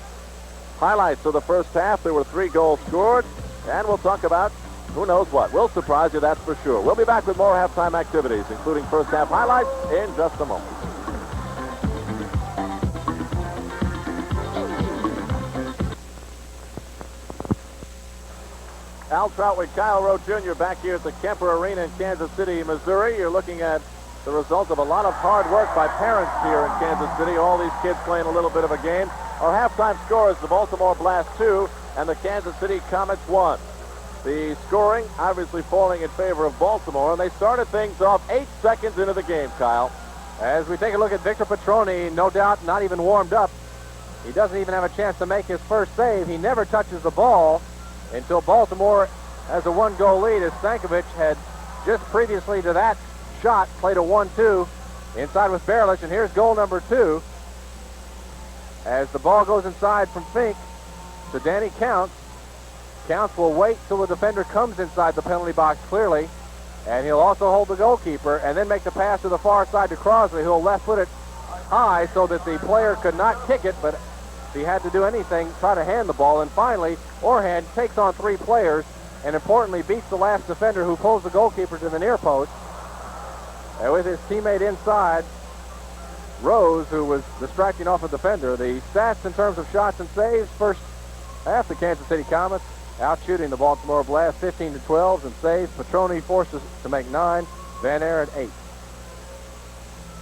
highlights of the first half. There were 3 goals scored, and we'll talk about who knows what. We'll surprise you, that's for sure. We'll be back with more halftime activities, including first half highlights, in just a moment. Al Troutwig, Kyle Rowe Jr. back here at the Kemper Arena in Kansas City, Missouri. You're looking at the result of a lot of hard work by parents here in Kansas City. All these kids playing a little bit of a game. Our halftime score is the Baltimore Blast 2 and the Kansas City Comets 1. The scoring obviously falling in favor of Baltimore, and they started things off 8 seconds into the game, Kyle. As we take a look at Victor Petroni, no doubt not even warmed up. He doesn't even have a chance to make his first save. He never touches the ball until Baltimore has a 1-goal lead, as Stankovic had just previously to that shot played a 1-2 inside with Berlich, and here's goal number 2 as the ball goes inside from Fink to Danny Counts. Counts will wait till the defender comes inside the penalty box clearly, and he'll also hold the goalkeeper and then make the pass to the far side to Crosley, who'll left foot it high so that the player could not kick it, but if he had to do anything, try to hand the ball. And finally, Orhan takes on 3 players and importantly beats the last defender, who pulls the goalkeeper to the near post. And with his teammate inside, Rose, who was distracting off a defender. The stats in terms of shots and saves, first half, the Kansas City Comets out shooting the Baltimore Blast 15-12, and saves. Petroni forced to make 9, Van Aaron 8.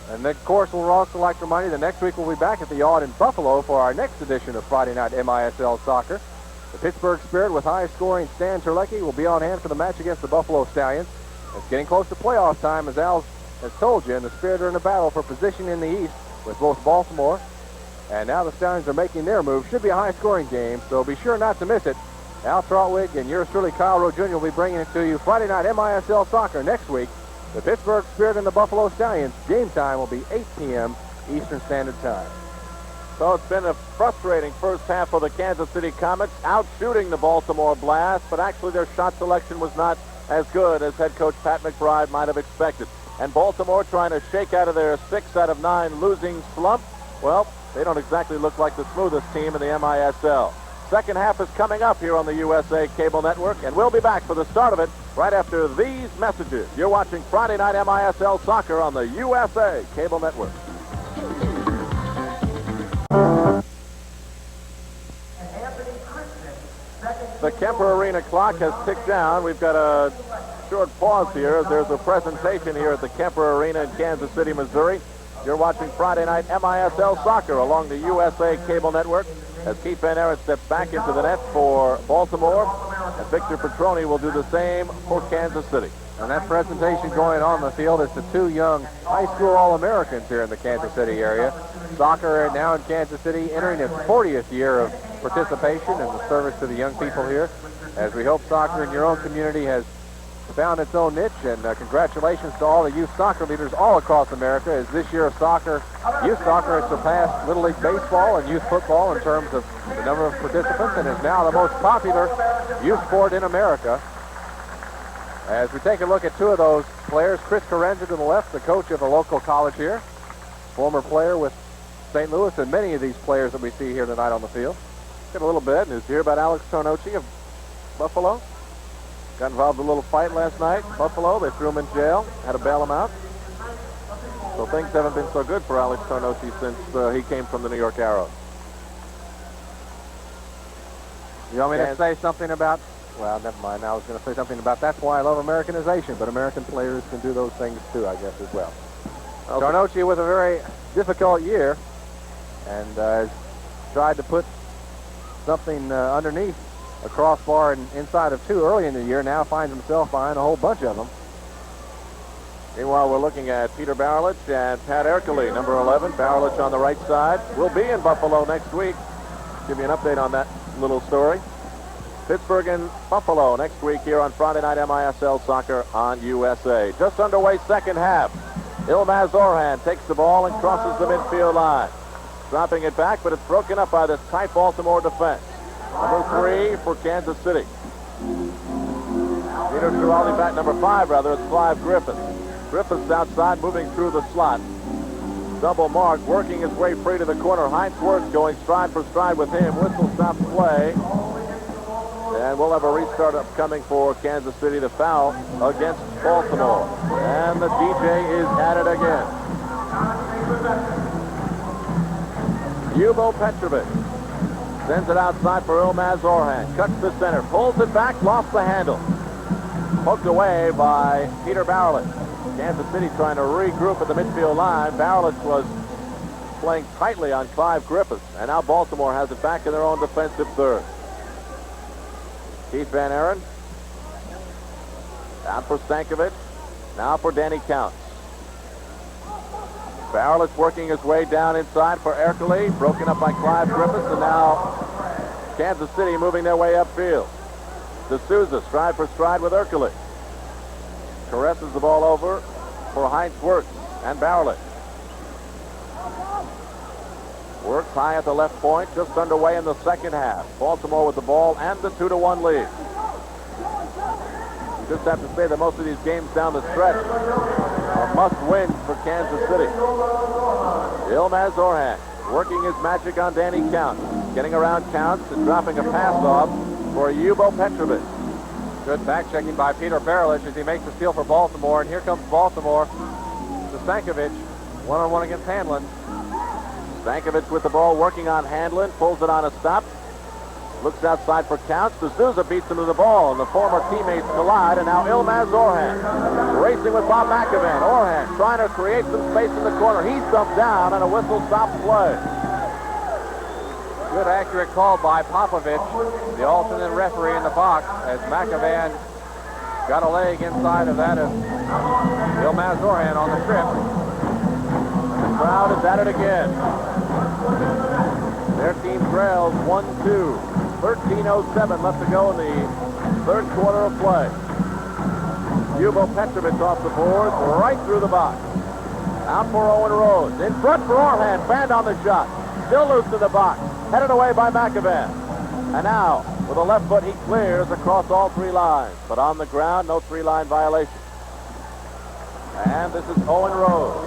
And of course, we'll also like to remind you that next week we'll be back at the Yard in Buffalo for our next edition of Friday Night MISL Soccer. The Pittsburgh Spirit, with high-scoring Stan Terlecki, will be on hand for the match against the Buffalo Stallions. It's getting close to playoff time, as Al has told you, and the Spirit are in a battle for position in the East with both Baltimore. And now the Stallions are making their move. Should be a high-scoring game, so be sure not to miss it. Al Trautwig and yours truly, Kyle Rowe Jr., will be bringing it to you Friday Night MISL Soccer next week. The Pittsburgh Spirit and the Buffalo Stallions. Game time will be 8 p.m. Eastern Standard Time. So it's been a frustrating first half of the Kansas City Comets, out shooting the Baltimore Blast, but actually their shot selection was not as good as head coach Pat McBride might have expected. And Baltimore trying to shake out of their 6 out of 9 losing slump. Well, they don't exactly look like the smoothest team in the MISL. Second half is coming up here on the USA Cable Network, and we'll be back for the start of it right after these messages. You're watching Friday Night MISL Soccer on the USA Cable Network. The Kemper Arena clock has ticked down. We've got a short pause here as there's a presentation here at the Kemper Arena in Kansas City, Missouri. You're watching Friday night MISL soccer along the USA Cable Network as Keith Van Aaron steps back into the net for Baltimore, and Victor Petroni will do the same for Kansas City. And that presentation going on the field is to two young high school All-Americans here in the Kansas City area. Soccer now in Kansas City entering its 40th year of participation and the service to the young people here, as we hope soccer in your own community has found its own niche. And congratulations to all the youth soccer leaders all across America, as this year of soccer, youth soccer has surpassed Little League Baseball and youth football in terms of the number of participants, and is now the most popular youth sport in America. As we take a look at two of those players, Chris Carenza to the left, the coach of a local college here, former player with St. Louis, and many of these players that we see here tonight on the field. Get a little bit news here about Alex Tornochi of Buffalo. Got involved in a little fight last night. Buffalo, they threw him in jail, had to bail him out. So things haven't been so good for Alex Tornochi since he came from the New York Arrows. You want me to say something about, well, never mind. I was going to say something about that's why I love Americanization, but American players can do those things too, I guess, as well. Okay. Tornochi with a very difficult year, and has tried to put something underneath a crossbar and inside of two early in the year. Now finds himself behind a whole bunch of them. Meanwhile, we're looking at Peter Barelich and Pat Erkele, number 11. Barelich on the right side. Will be in Buffalo next week. Give you an update on that little story. Pittsburgh and Buffalo next week here on Friday Night MISL Soccer on USA. Just underway second half. Ilmaz Orhan takes the ball and crosses the midfield line. Dropping it back, but it's broken up by this tight Baltimore defense. Number 3 for Kansas City. Peter Giraldi back number 5, rather. It's Clive Griffiths. Griffiths outside, moving through the slot. Double mark, working his way free to the corner. Heinz Wirtz going stride for stride with him. Whistle stops play. And we'll have a restart upcoming for Kansas City. The foul against Baltimore. And the DJ is at it again. Ljubo Petrovic sends it outside for Ilmaz Orhan. Cuts the center, pulls it back, lost the handle. Poked away by Peter Barelich. Kansas City trying to regroup at the midfield line. Barelich was playing tightly on Clive Griffiths, and now Baltimore has it back in their own defensive third. Keith Van Aaron. Down for Stankovic. Now for Danny Counts. Barelich working his way down inside for Erkele. Broken up by Clive Griffiths, and now Kansas City moving their way upfield. D'Souza stride for stride with Erkele. Caresses the ball over for Heinz Wirtz and Barelich. Wirtz high at the left point, just underway in the second half. Baltimore with the ball and the 2-1 lead. You just have to say that most of these games down the stretch are must-wins for Kansas City. Ilmaz Orhan working his magic on Danny Counts. Getting around Counts and dropping a pass off for Ljubo Petrovic. Good back-checking by Peter Barelich as he makes the steal for Baltimore. And here comes Baltimore to Stankovic. One-on-one against Hanlon. Stankovic with the ball, working on Hanlon. Pulls it on a stop. Looks outside for Counts. D'Souza beats him to the ball, and the former teammates collide. And now Ilmaz Orhan racing with Bob McAvan. Orhan trying to create some space in the corner. He's dumped down, and a whistle stops play. Good accurate call by Popovich, the alternate referee in the box, as McAvan got a leg inside of that of Ilmaz Orhan on the trip. The crowd is at it again. Their team trails 1-2. 13:07 left to go in the third quarter of play. Ljubo Petrovic off the boards, right through the box. Out for Owen Rose. In front for Orhan. Banned on the shot. Still loose in the box. Headed away by McAvan. And now, with a left foot, he clears across all 3 lines. But on the ground, no 3-line violation. And this is Owen Rose.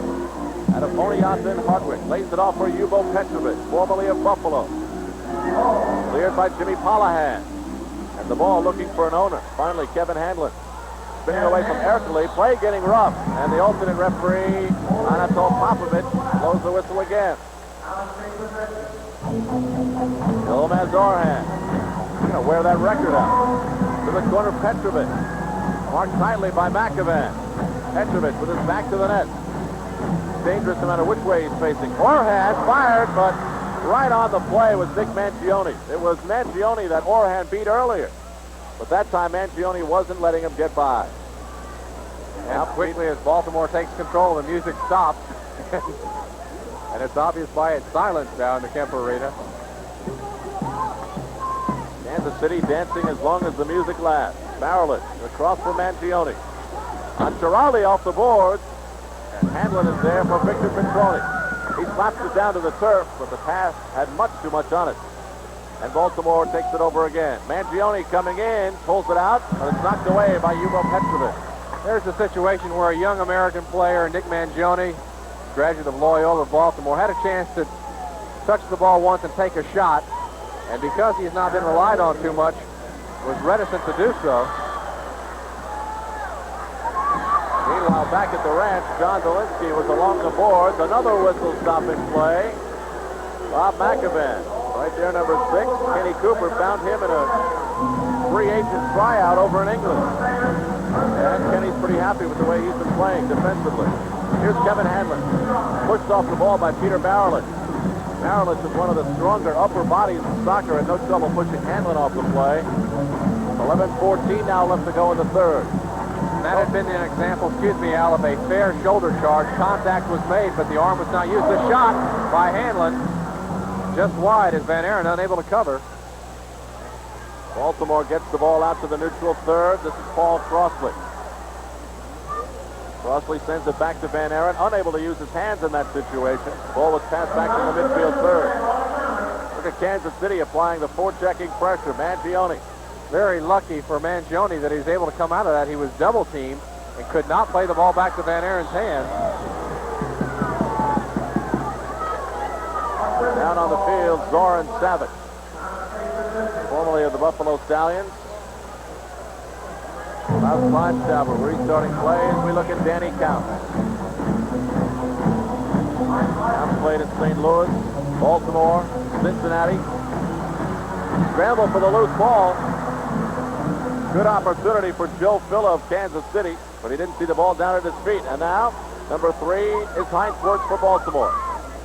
Out of Moriata and Hardwick. Lays it off for Ljubo Petrovic, formerly of Buffalo. Cleared by Jimmy Polahan. And the ball looking for an owner. Finally, Kevin Hanlon. Spinning away from Erkele. Play getting rough. And the alternate referee, Anatol Popovich, blows the whistle again. Ilmaz Orhan Going to wear that record out. To the corner, Petrovic. Marked tightly by McEvan. Petrovic with his back to the net. Dangerous no matter which way he's facing. Orhan fired, but right on the play was Nick Mangione. It was Mangione that Orhan beat earlier. But that time, Mangione wasn't letting him get by. Now quickly as Baltimore takes control, the music stops. And it's obvious by its silence now in the Kemper Arena. Kansas City dancing as long as the music lasts. Barrelett across for Mangione. On Giraldi off the boards. And Hanlon is there for Victor Petroni. He slaps it down to the turf, but the pass had much too much on it. And Baltimore takes it over again. Mangione coming in, pulls it out, but it's knocked away by Yubo Petrovic. There's a situation where a young American player, Nick Mangione, graduate of Loyola Baltimore, had a chance to touch the ball once and take a shot. And because he's not been relied on too much, was reticent to do so. Meanwhile, back at the ranch, John Dolinsky was along the boards. Another whistle stopping play. Bob McEvan, right there, number 6. Kenny Cooper found him in a free agent tryout over in England. And Kenny's pretty happy with the way he's been playing defensively. Here's Kevin Hanlon. Pushed off the ball by Peter Barrelett. Barrelett is one of the stronger upper bodies in soccer and no trouble pushing Hanlon off the play. 11:14 now left to go in the third. That had been an example, Al, of a fair shoulder charge. Contact was made, but the arm was not used. The shot by Hanlon just wide as Van Aaron unable to cover. Baltimore gets the ball out to the neutral third. This is Paul Crossley. Crossley sends it back to Van Aaron, unable to use his hands in that situation. Ball was passed back to the midfield third. Look at Kansas City applying the forechecking pressure. Mangione. Very lucky for Mangione that he was able to come out of that. He was double teamed and could not play the ball back to Van Aaron's hands. Down on the field, Zoran Savic, formerly of the Buffalo Stallions. Klaus Kleinstauber restarting play as we look at Danny Count. Count played in St. Louis, Baltimore, Cincinnati. Scramble for the loose ball. Good opportunity for Joe Filla of Kansas City, but he didn't see the ball down at his feet. And now, number 3 is Heinz Wirtz for Baltimore.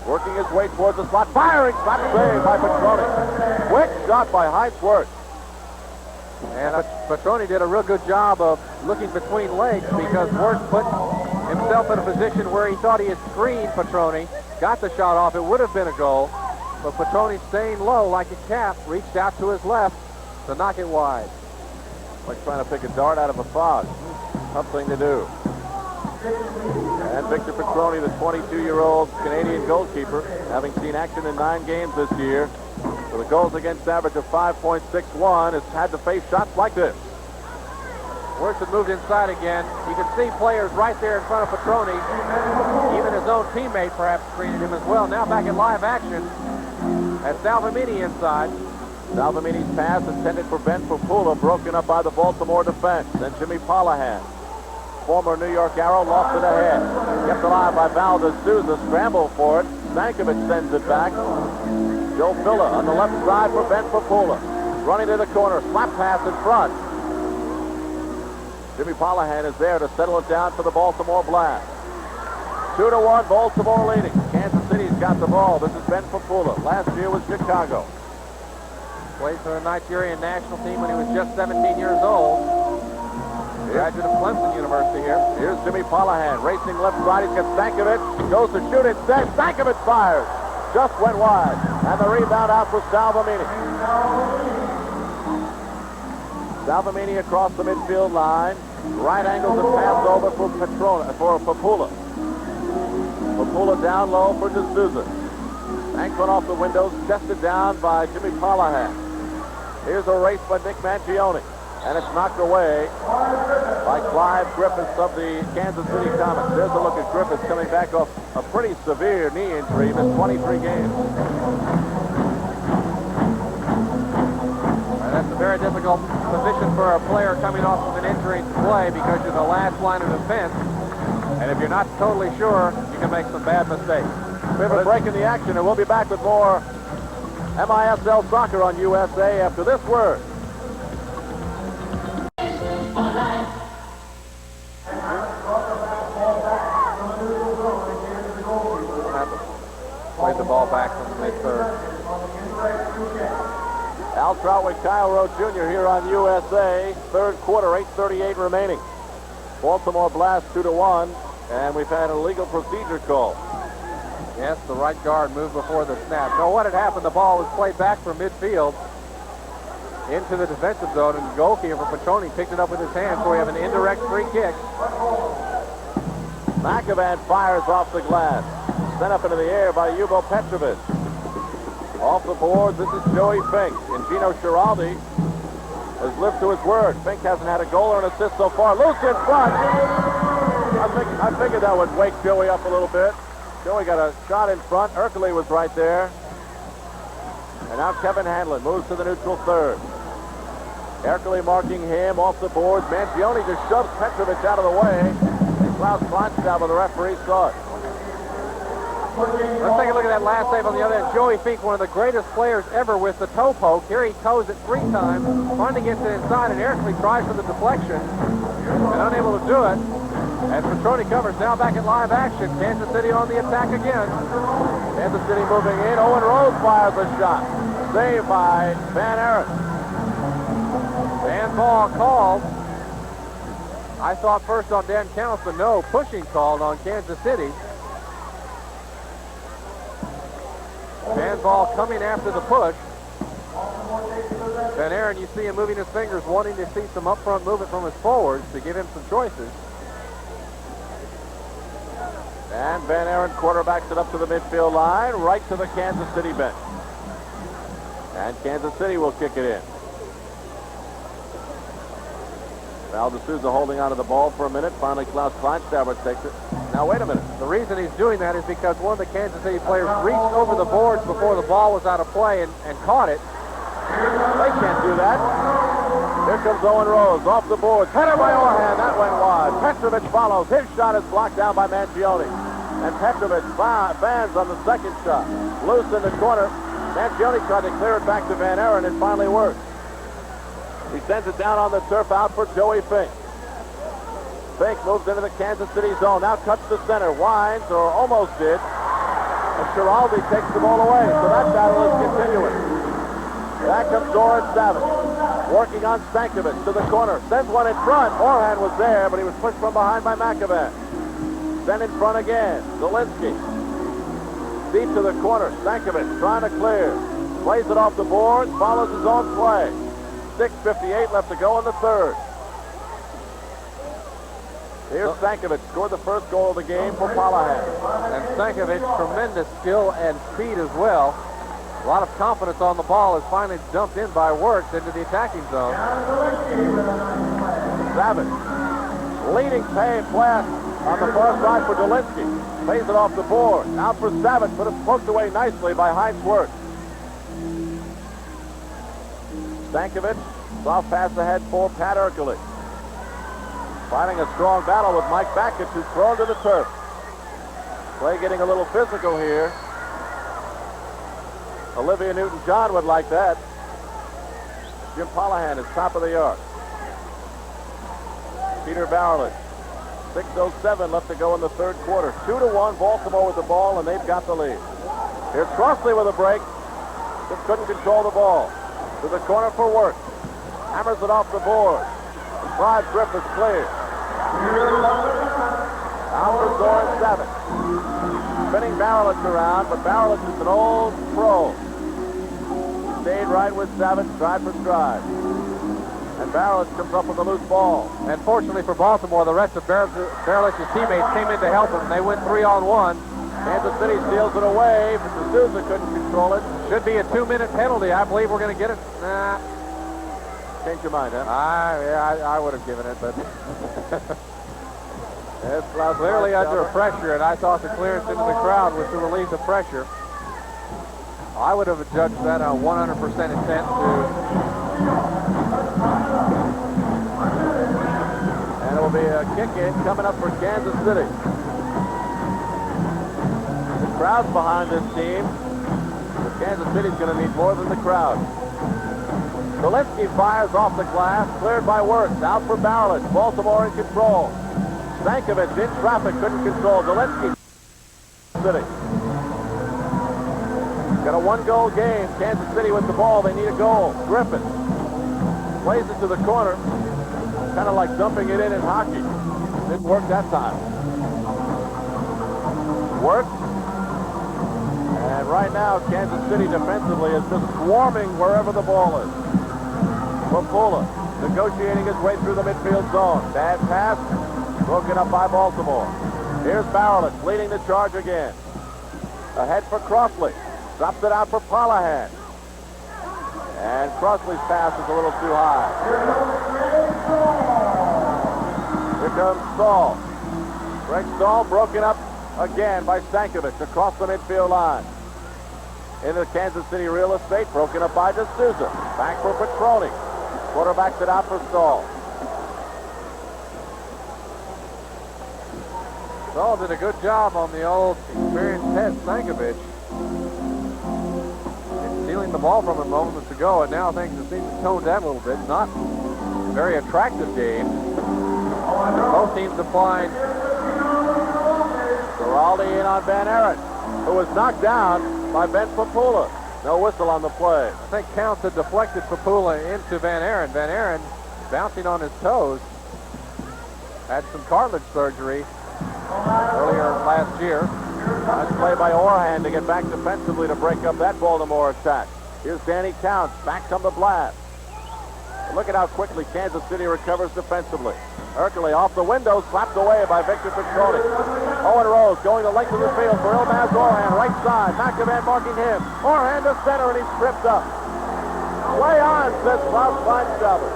Working his way towards the slot, firing, slap save by Petroni. Quick shot by Heinz Wirtz. And Petroni did a real good job of looking between legs because Wirtz put himself in a position where he thought he had screened Petroni, got the shot off, it would have been a goal, but Petroni staying low like a cat, reached out to his left to knock it wide. Like trying to pick a dart out of a fog. Tough thing to do. And Victor Petroni, the 22-year-old Canadian goalkeeper, having seen action in 9 games this year, with a goals against average of 5.61, has had to face shots like this. Wirtz had moved inside again. You can see players right there in front of Petroni. Even his own teammate perhaps screened him as well. Now back in live action as Salvamini inside. Salvamini's pass intended for Ben Papula, broken up by the Baltimore defense. Then Jimmy Polahan, former New York Arrow, lost it ahead. Kept alive by Val D'Souza, scramble for it. Stankovic sends it back. Joe Filla on the left side for Ben Papula. Running to the corner, slap pass in front. Jimmy Polahan is there to settle it down for the Baltimore Blast. 2-1, Baltimore leading. Kansas City's got the ball. This is Ben Papula. Last year was Chicago. Played for the Nigerian national team when he was just 17 years old. Graduate of Clemson University here. Here's Jimmy Polahan racing left side. He's got Stankovic. Goes to shoot it. Stankovic fires. Just went wide. And the rebound out for Salvamini. Salvamini across the midfield line. Right angles and pass over for Papula. Papula down low for D'Souza. Franklin off the windows, chested down by Jimmy Polahan. Here's a race by Nick Mangione. And it's knocked away by Clive Griffiths of the Kansas City Comets. There's a look at Griffiths coming back off a pretty severe knee injury. He missed 23 games. That's a very difficult position for a player coming off of an injury to play because you're the last line of defense. And if you're not totally sure, you can make some bad mistakes. We have a break in the action, and we'll be back with more MISL Soccer on USA after this word. Played the ball back from the mid-third. Al Troutwick, Kyle Rowe Jr. here on USA. Third quarter, 8:38 remaining. Baltimore Blast 2-1, and we've had an illegal procedure call. Yes, the right guard moved before the snap. So what had happened, the ball was played back from midfield into the defensive zone, and the goalkeeper Petroni picked it up with his hand, so we have an indirect free kick. McAvan fires off the glass. Sent up into the air by Yubo Petrovic. Off the boards, this is Joey Fink. And Gino Schiraldi has lived to his word. Fink hasn't had a goal or an assist so far. Loose in front. I figured that would wake Joey up a little bit. Joey got a shot in front. Ercole was right there. And now Kevin Hanlon moves to the neutral third. Ercole marking him off the boards. Mangione just shoves Petrovic out of the way. And Klaus Kleinstauber, the referee, saw it. Let's take a look at that last save on the other end. Joey Fink, one of the greatest players ever with the toe poke. Here he toes it 3 times, trying to get to the inside, and Ercole tries for the deflection, and unable to do it. And Petroni covers. Now back at live action. Kansas City on the attack again. Kansas City moving in. Owen Rose fires a shot. Saved by Van Aaron. Handball called. I thought first on Dan Counts, but no, pushing called on Kansas City. Handball coming after the push. Van Aaron, you see him moving his fingers, wanting to see some up-front movement from his forwards to give him some choices. And Van Aaron quarterbacks it up to the midfield line, right to the Kansas City bench. And Kansas City will kick it in. Val D'Souza holding onto the ball for a minute. Finally, Klaus Kleinstauber takes it. Now, wait a minute. The reason he's doing that is because one of the Kansas City players reached over the boards before the ball was out of play and caught it. They can't do that. Here comes Owen Rose off the boards. Header by Orhan. That went wide. Petrovic follows. His shot is blocked down by Mangione. And Petrovic fans on the second shot. Loose in the corner. Mangione tried to clear it back to Van Aaron. It finally worked. He sends it down on the turf out for Joey Fink. Fink moves into the Kansas City zone. Now cuts to center. Winds, or almost did. And Schiraldi takes the ball away. So that battle is continuing. Back comes Doran Savage. Working on Stankovic to the corner. Sends one in front. Orhan was there, but he was pushed from behind by McAvan. Sent in front again. Zielinski. Deep to the corner. Stankovic trying to clear. Plays it off the board. Follows his own play. 6:58 left to go in the third. Here's Stankovic, scored the first goal of the game for Palahan. And Stankovic, tremendous skill and speed as well. A lot of confidence on the ball is finally dumped in by Wirtz into the attacking zone. Savage, leading pass on the far side for Zielinski. Plays it off the board. Out for Savage, but it's poked away nicely by Heinz Wirtz. Stankovic, soft pass ahead for Pat Ercole. Fighting a strong battle with Mike Backett, who's thrown to the turf. Play getting a little physical here. Olivia Newton-John would like that. Jim Palahan is top of the arc. Peter Barrett. 6:07 left to go in the third quarter. 2-1, Baltimore with the ball, and they've got the lead. Here's Crossley with a break. Just couldn't control the ball. To the corner for Wirtz. Hammers it off the board. Drive grip is clear. Out for Doran Savage. Spinning Barrett around, but Barrett is an old pro. Stayed right with Savage, stride for stride. And Barrett comes up with a loose ball. And fortunately for Baltimore, the rest of Barrett's teammates came in to help him. They went 3-on-1. Kansas City steals it away, but D'Souza couldn't control it. Should be a 2-minute penalty. I believe we're going to get it. Nah. Change your mind, huh? I would have given it, but clearly under pressure, and I thought the clearance into the crowd was to relieve the pressure. I would have judged that on 100% intent to. And it will be a kick-in coming up for Kansas City. The crowd's behind this team. Kansas City's going to need more than the crowd. Zielinski fires off the glass, cleared by Wirtz. Out for Barrett. Baltimore in control. Stankovic in traffic, couldn't control. Zielinski. City. Got a one-goal game. Kansas City with the ball. They need a goal. Griffin plays it to the corner. Kind of like dumping it in hockey. Didn't work that time. Works. And right now, Kansas City defensively is just swarming wherever the ball is. Papula negotiating his way through the midfield zone. Bad pass. Broken up by Baltimore. Here's Barrett leading the charge again. Ahead for Crossley. Drops it out for Polahan. And Crossley's pass is a little too high. Here comes Stahl. Greg Stahl broken up again by Stankovic across the midfield line. Into Kansas City real estate, broken up by D'Souza. Back for Petroni. Quarterbacks it out for Stahl. Stahl did a good job on the old experienced head Stankovic. Stealing the ball from him moments ago, and now things have seemed to tone down a little bit. Not a very attractive game. Both teams applying. Giraldi in on Van Aaron, who was knocked down by Ben Papula. No whistle on the play. I think Counts had deflected Papula into Van Aaron. Van Aaron bouncing on his toes. Had some cartilage surgery earlier last year. Nice play by Orhan to get back defensively to break up that Baltimore attack. Here's Danny Counts. Back on the blast. But look at how quickly Kansas City recovers defensively. Ercole off the window, slapped away by Victor Petroni. Owen Rose going the length of the field for Ilmaz Orhan, right side. McEvan marking him. Orhan to center, and he's tripped up. Way on, says Klaus Weinstauber.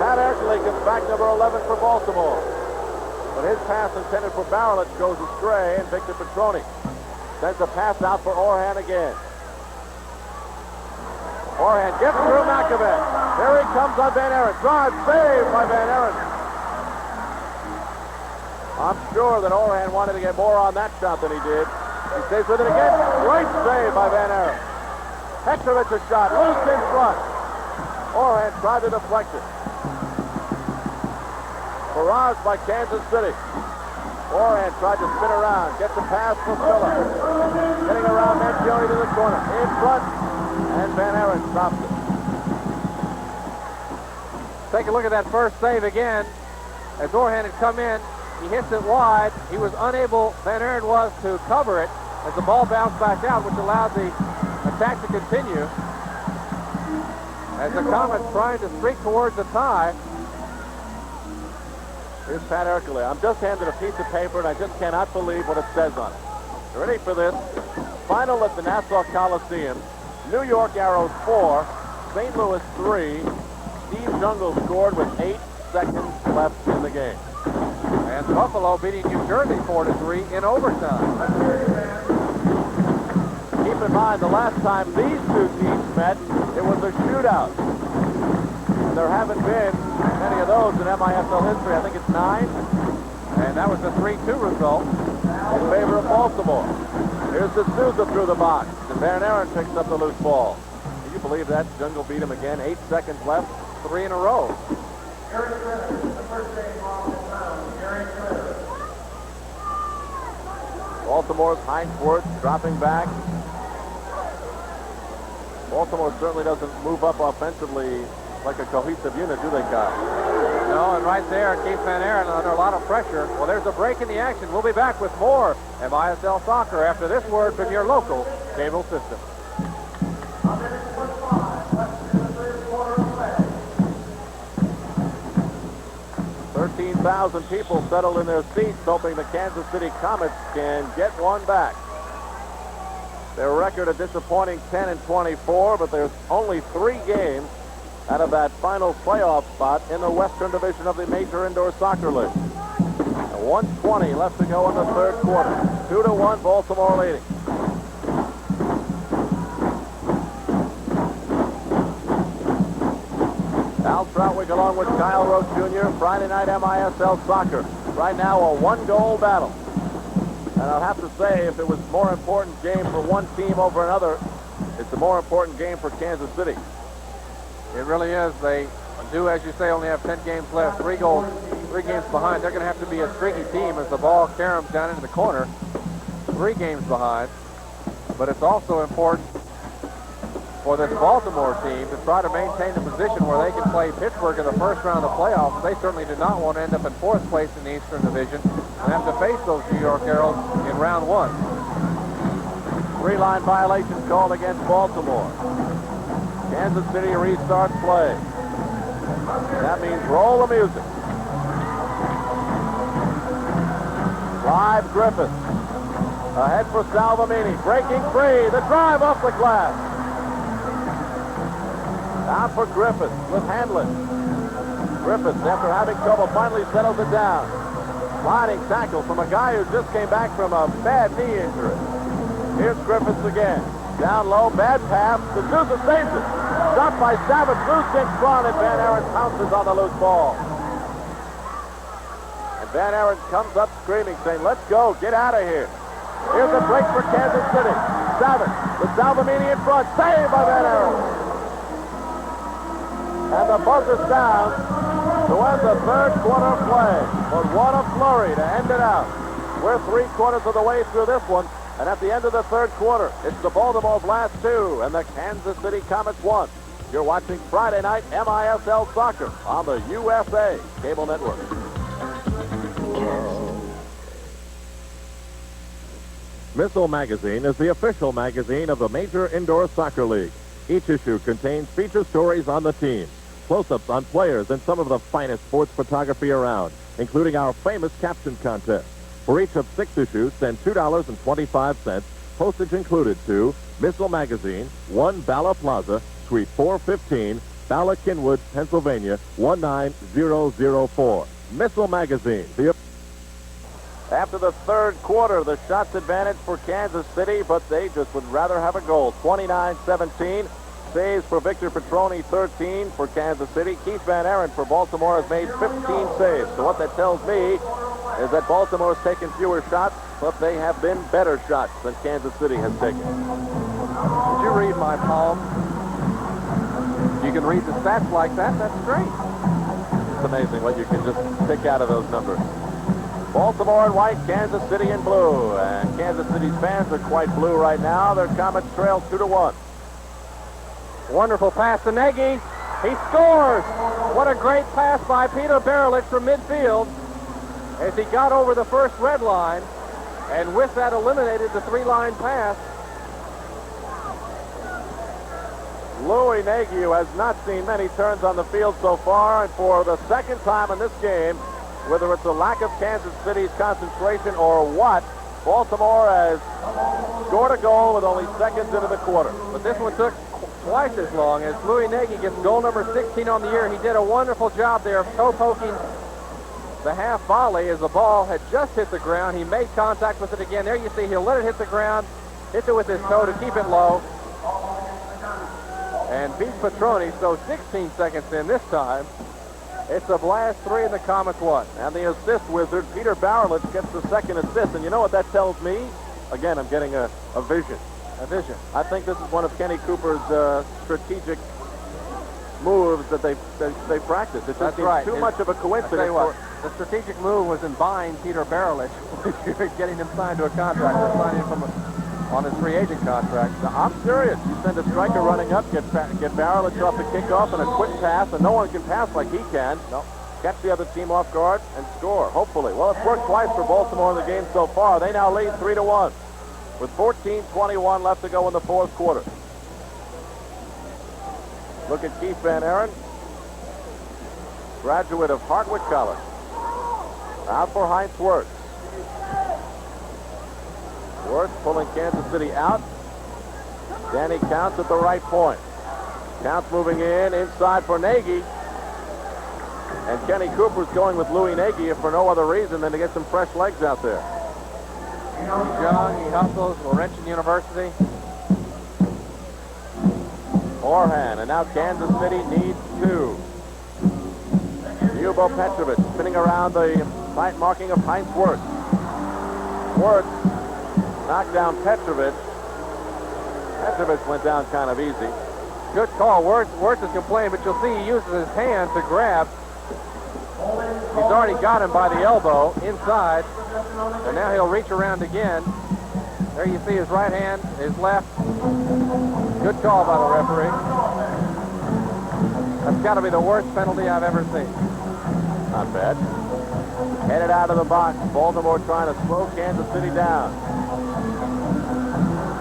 Pat Ercole comes back, number 11 for Baltimore. But his pass intended for Barrett goes astray, and Victor Petroni sends a pass out for Orhan again. Orhan gets through McEvan. There he comes on Van Aaron. Drive, save by Van Aaron. I'm sure that Orhan wanted to get more on that shot than he did. He stays with it again. Great save by Van Aaron. Petrovic a shot, loose in front. Orhan tried to deflect it. Barrage by Kansas City. Orhan tried to spin around, gets a pass for Phillips. Getting around Mangione to the corner. In front, and Van Aaron stops it. Take a look at that first save again. As Orhan had come in, he hits it wide. He was unable, Van Aaron was, to cover it as the ball bounced back out, which allowed the attack to continue. As the Comets trying to streak towards the tie. Here's Pat Ercole. I'm just handed a piece of paper, and I just cannot believe what it says on it. You ready for this? Final at the Nassau Coliseum. New York Arrows 4, St. Louis 3. Steve Jungle scored with 8 seconds left in the game. And Buffalo beating New Jersey 4-3 in overtime. Keep in mind, the last time these two teams met, it was a shootout. There haven't been many of those in MISL history. I think it's 9. And that was a 3-2 result in favor of Baltimore. Here's D'Souza through the box. And Van Aaron picks up the loose ball. Can you believe that? Jungle beat him again. 8 seconds left. 3 in a row. Baltimore's Heinzworth dropping back. Baltimore certainly doesn't move up offensively like a cohesive unit, do they, Kyle? No, and right there, Keith Van Aaron under a lot of pressure. Well, there's a break in the action. We'll be back with more MISL soccer after this word from your local cable system. 13,000 people settled in their seats, hoping the Kansas City Comets can get one back. Their record a disappointing 10-24, but there's only 3 games out of that final playoff spot in the Western Division of the Major Indoor Soccer League. And 1:20 left to go in the third quarter. 2-1, Baltimore leading. Al Troutwig along with Kyle Roach Jr. Friday night MISL Soccer. Right now a 1-goal battle. And I'll have to say, if it was a more important game for one team over another, it's a more important game for Kansas City. It really is. They do, as you say, only have 10 games left. 3 games behind. They're going to have to be a streaky team as the ball caroms down into the corner. 3 games behind. But it's also important for this Baltimore team to try to maintain the position where they can play Pittsburgh in the first round of the playoffs. They certainly do not want to end up in 4th place in the Eastern Division and have to face those New York Heralds in round 1. 3-line violation called against Baltimore. Kansas City restarts play. That means roll the music. Live Griffith. Ahead for Salvamini. Breaking free. The drive off the glass. Down for Griffith with Handlin. Griffith, after having trouble, finally settles it down. Sliding tackle from a guy who just came back from a bad knee injury. Here's Griffiths again. Down low, bad pass. The Sousa saves it. Shot by Savage, loose in front, and Van Aaron pounces on the loose ball. And Van Aaron comes up screaming, saying, let's go, get out of here. Here's a break for Kansas City. Savage with Salvamini in front. Saved by Van Aaron. And the buzzer sounds to end the third quarter play. But what a flurry to end it out. We're 3/4 of the way through this one. And at the end of the third quarter, it's the Baltimore Blast 2 and the Kansas City Comets 1. You're watching Friday night MISL Soccer on the USA Cable Network. MISL Magazine is the official magazine of the Major Indoor Soccer League. Each issue contains feature stories on the team, close-ups on players, and some of the finest sports photography around, including our famous caption contest. For each of 6 issues, send $2.25, postage included, to MISL Magazine, 1 Bala Plaza, Suite 415, Bala Kinwood, Pennsylvania, 19004. MISL Magazine. After the third quarter, the shots advantage for Kansas City, but they just would rather have a goal. 29-17. Saves for Victor Petroni, 13 for Kansas City. Keith Van Aaron for Baltimore has made 15 saves. So what that tells me is that Baltimore has taken fewer shots, but they have been better shots than Kansas City has taken. Did you read my palm? You can read the stats like that. That's great. It's amazing what you can just pick out of those numbers. Baltimore in white, Kansas City in blue. And Kansas City's fans are quite blue right now. Their Comets trail 2-1. Wonderful pass to Nagy. He scores. What a great pass by Peter Berlich from midfield as he got over the first red line, and with that eliminated the 3-line pass. Louis Nagy, who has not seen many turns on the field so far, and for the second time in this game, whether it's a lack of Kansas City's concentration or what, Baltimore has scored a goal with only seconds into the quarter. But this one took twice as long as Louis Nagy gets goal number 16 on the year. He did a wonderful job there of toe poking the half volley as the ball had just hit the ground. He made contact with it again. There you see he'll let it hit the ground, hits it with his toe to keep it low, and beats Petroni. So 16 seconds in this time. It's a Blast 3 and the Comets 1. And the assist wizard, Peter Barrowitz, gets the second assist. And you know what that tells me? Again, I'm getting a vision. A vision. I think this is one of Kenny Cooper's strategic moves that they practice. It just seems too much of a coincidence. The strategic move was in buying Peter Berlich, getting him signed to a contract, or signing him on his free agent contract. Now, I'm serious. You send a striker running up, get Barrowitz off the kickoff and a quick pass, and no one can pass like he can. No. Catch the other team off guard and score, hopefully. Well, it's worked twice for Baltimore in the game so far. They now lead 3-1 with 14:21 left to go in the fourth quarter. Look at Keith Van Aaron, graduate of Hartwood College. Out for Heinz Wirtz. Wirtz pulling Kansas City out. Danny Counts at the right point. Counts moving inside for Nagy. And Kenny Cooper's going with Louis Nagy if for no other reason than to get some fresh legs out there. He's young, he hustles, Laurentian University. Orhan, and now Kansas City needs 2. Ljubo Petrovic spinning around the tight marking of Heinz Wirtz. Wirtz knocked down Petrovic. Petrovic went down kind of easy. Good call. Wirtz is complaining, but you'll see he uses his hand to grab. He's already got him by the elbow inside, and now he'll reach around again. There you see his right hand, his left. Good call by the referee. That's got to be the worst penalty I've ever seen. Not bad. Headed out of the box. Baltimore trying to slow Kansas City down.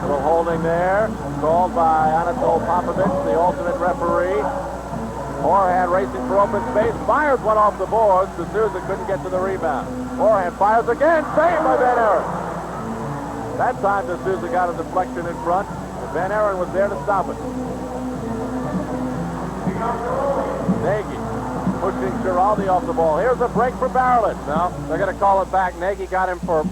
Little holding there. Called by Anatol Popovich, the alternate referee. Orhan racing for open space. Fires one off the boards. D'Souza couldn't get to the rebound. Orhan fires again. Saved by Van Aaron. That time D'Souza got a deflection in front. Van Aaron was there to stop it. Nagy pushing Giraldi off the ball. Here's a break for Barrett. No, they're going to call it back. Nagy got him for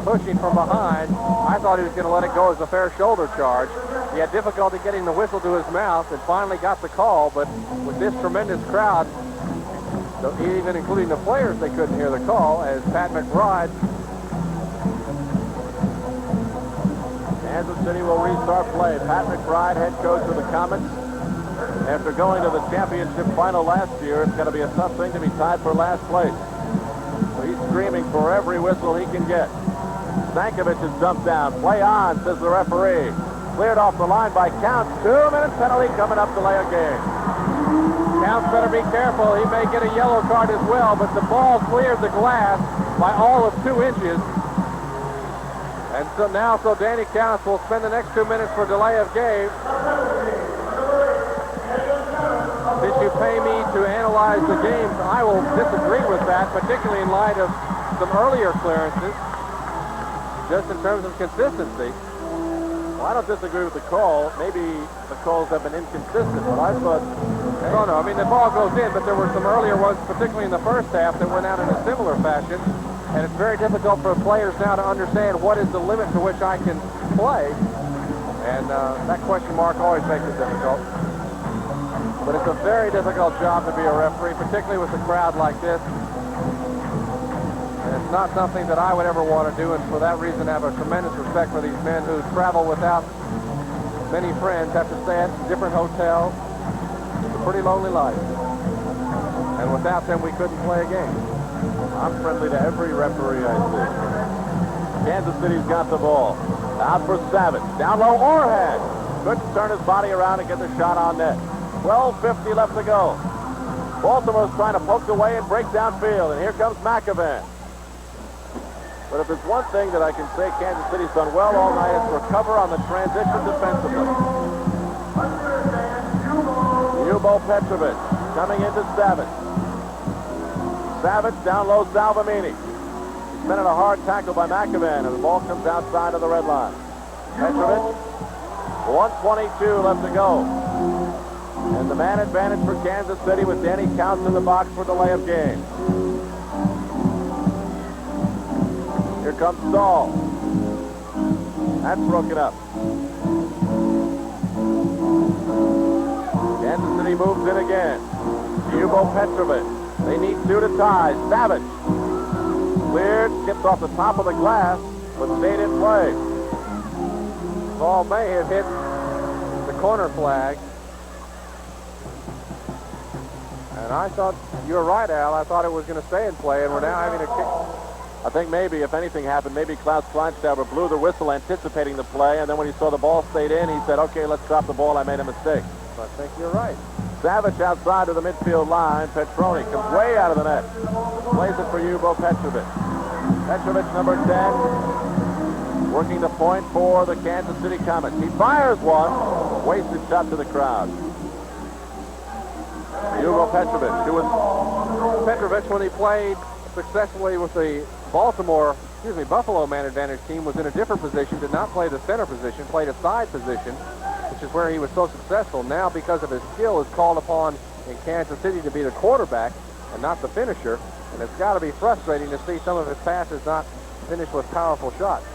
pushing from behind. I thought he was going to let it go as a fair shoulder charge. He had difficulty getting the whistle to his mouth and finally got the call, but with this tremendous crowd, even including the players, they couldn't hear the call as Pat McBride. Kansas City will restart play. Pat McBride, head coach of the Comets. After going to the championship final last year, it's going to be a tough thing to be tied for last place. So he's screaming for every whistle he can get. Stankovic is dumped down. Play on, says the referee. Cleared off the line by Counts. 2-minute penalty coming up to lay a game. Counts better be careful. He may get a yellow card as well, but the ball cleared the glass by all of 2 inches. And so now, Danny Counts will spend the next 2 minutes for delay of game. Since you pay me to analyze the games, I will disagree with that, particularly in light of some earlier clearances, just in terms of consistency. Well, I don't disagree with the call. Maybe the calls have been inconsistent, but I thought... No, I mean, the ball goes in, but there were some earlier ones, particularly in the first half, that went out in a similar fashion. And it's very difficult for players now to understand what is the limit to which I can play. And that question mark always makes it difficult. But it's a very difficult job to be a referee, particularly with a crowd like this. And it's not something that I would ever want to do, and for that reason I have a tremendous respect for these men who travel without many friends, have to stay at different hotels. It's a pretty lonely life. And without them, we couldn't play a game. I'm friendly to every referee I see. Kansas City's got the ball. Out for Savage. Down low, Orhan. Couldn't turn his body around and get the shot on net. 12:50 left to go. Baltimore's trying to poke away and break downfield, and here comes McEvan. But if there's one thing that I can say Kansas City's done well all night, it's recover on the transition defensively. Ljubo Petrovic coming into Savage. Savage down low, Salvamini. He's been in a hard tackle by McEvan, and the ball comes outside of the red line. Petrovic, 1:22 left to go. And the man advantage for Kansas City with Danny Counts in the box for delay of game. Here comes Stahl. That's broken up. Kansas City moves in again. Ljubo Petrovic. They need 2 to tie. Savage. Cleared, skipped off the top of the glass, but stayed in play. Ball may have hit the corner flag. And I thought, you were right, Al. I thought it was going to stay in play, and we're now having a kick. I think maybe, if anything happened, maybe Klaus Kleinstauber blew the whistle anticipating the play, and then when he saw the ball stayed in, he said, okay, let's drop the ball. I made a mistake. I think you're right. Savage outside of the midfield line. Petroni comes way out of the net. Plays it for Ljubo Petrovic. Petrovic, number 10, working the point for the Kansas City Comets. He fires one. Wasted shot to the crowd. Ljubo Petrovic, who was... Petrovic, when he played successfully with the Buffalo man advantage team, was in a different position, did not play the center position, played a side position, which is where he was so successful. Now, because of his skill, is called upon in Kansas City to be the quarterback and not the finisher. And it's got to be frustrating to see some of his passes not finish with powerful shots.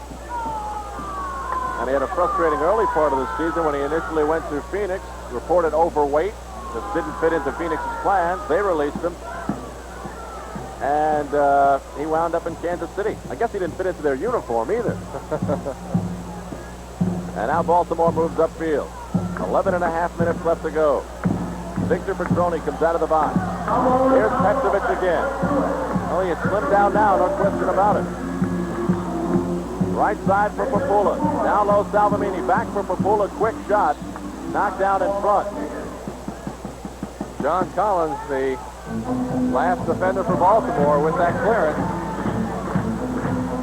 And he had a frustrating early part of the season when he initially went to Phoenix, reported overweight, just didn't fit into Phoenix's plans. They released him. and he wound up in Kansas City. I guess he didn't fit into their uniform either. And now Baltimore moves upfield. 11 and a half minutes left to go. Victor Petroni comes out of the box. Here's Petrovic again. Oh, he has slimmed down now, no question about it. Right side for Papula. Down low, Salvamini. Back for Papula. Quick shot. Knocked down in front. John Collins, the last defender for Baltimore, with that clearance.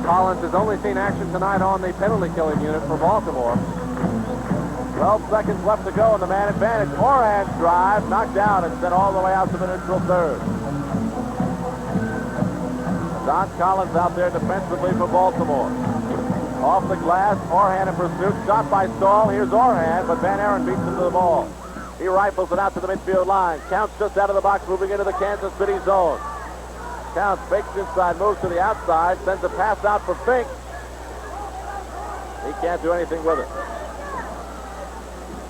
Collins has only seen action tonight on the penalty killing unit for Baltimore. 12 seconds left to go in the man advantage. Orhan's drive, knocked down and sent all the way out to the neutral third. John Collins out there defensively for Baltimore. Off the glass, Orhan in pursuit. Shot by Stahl. Here's Orhan, but Van Aaron beats him to the ball. He rifles it out to the midfield line. Counts just out of the box, moving into the Kansas City zone. Counts fakes inside, moves to the outside, sends a pass out for Fink. He can't do anything with it.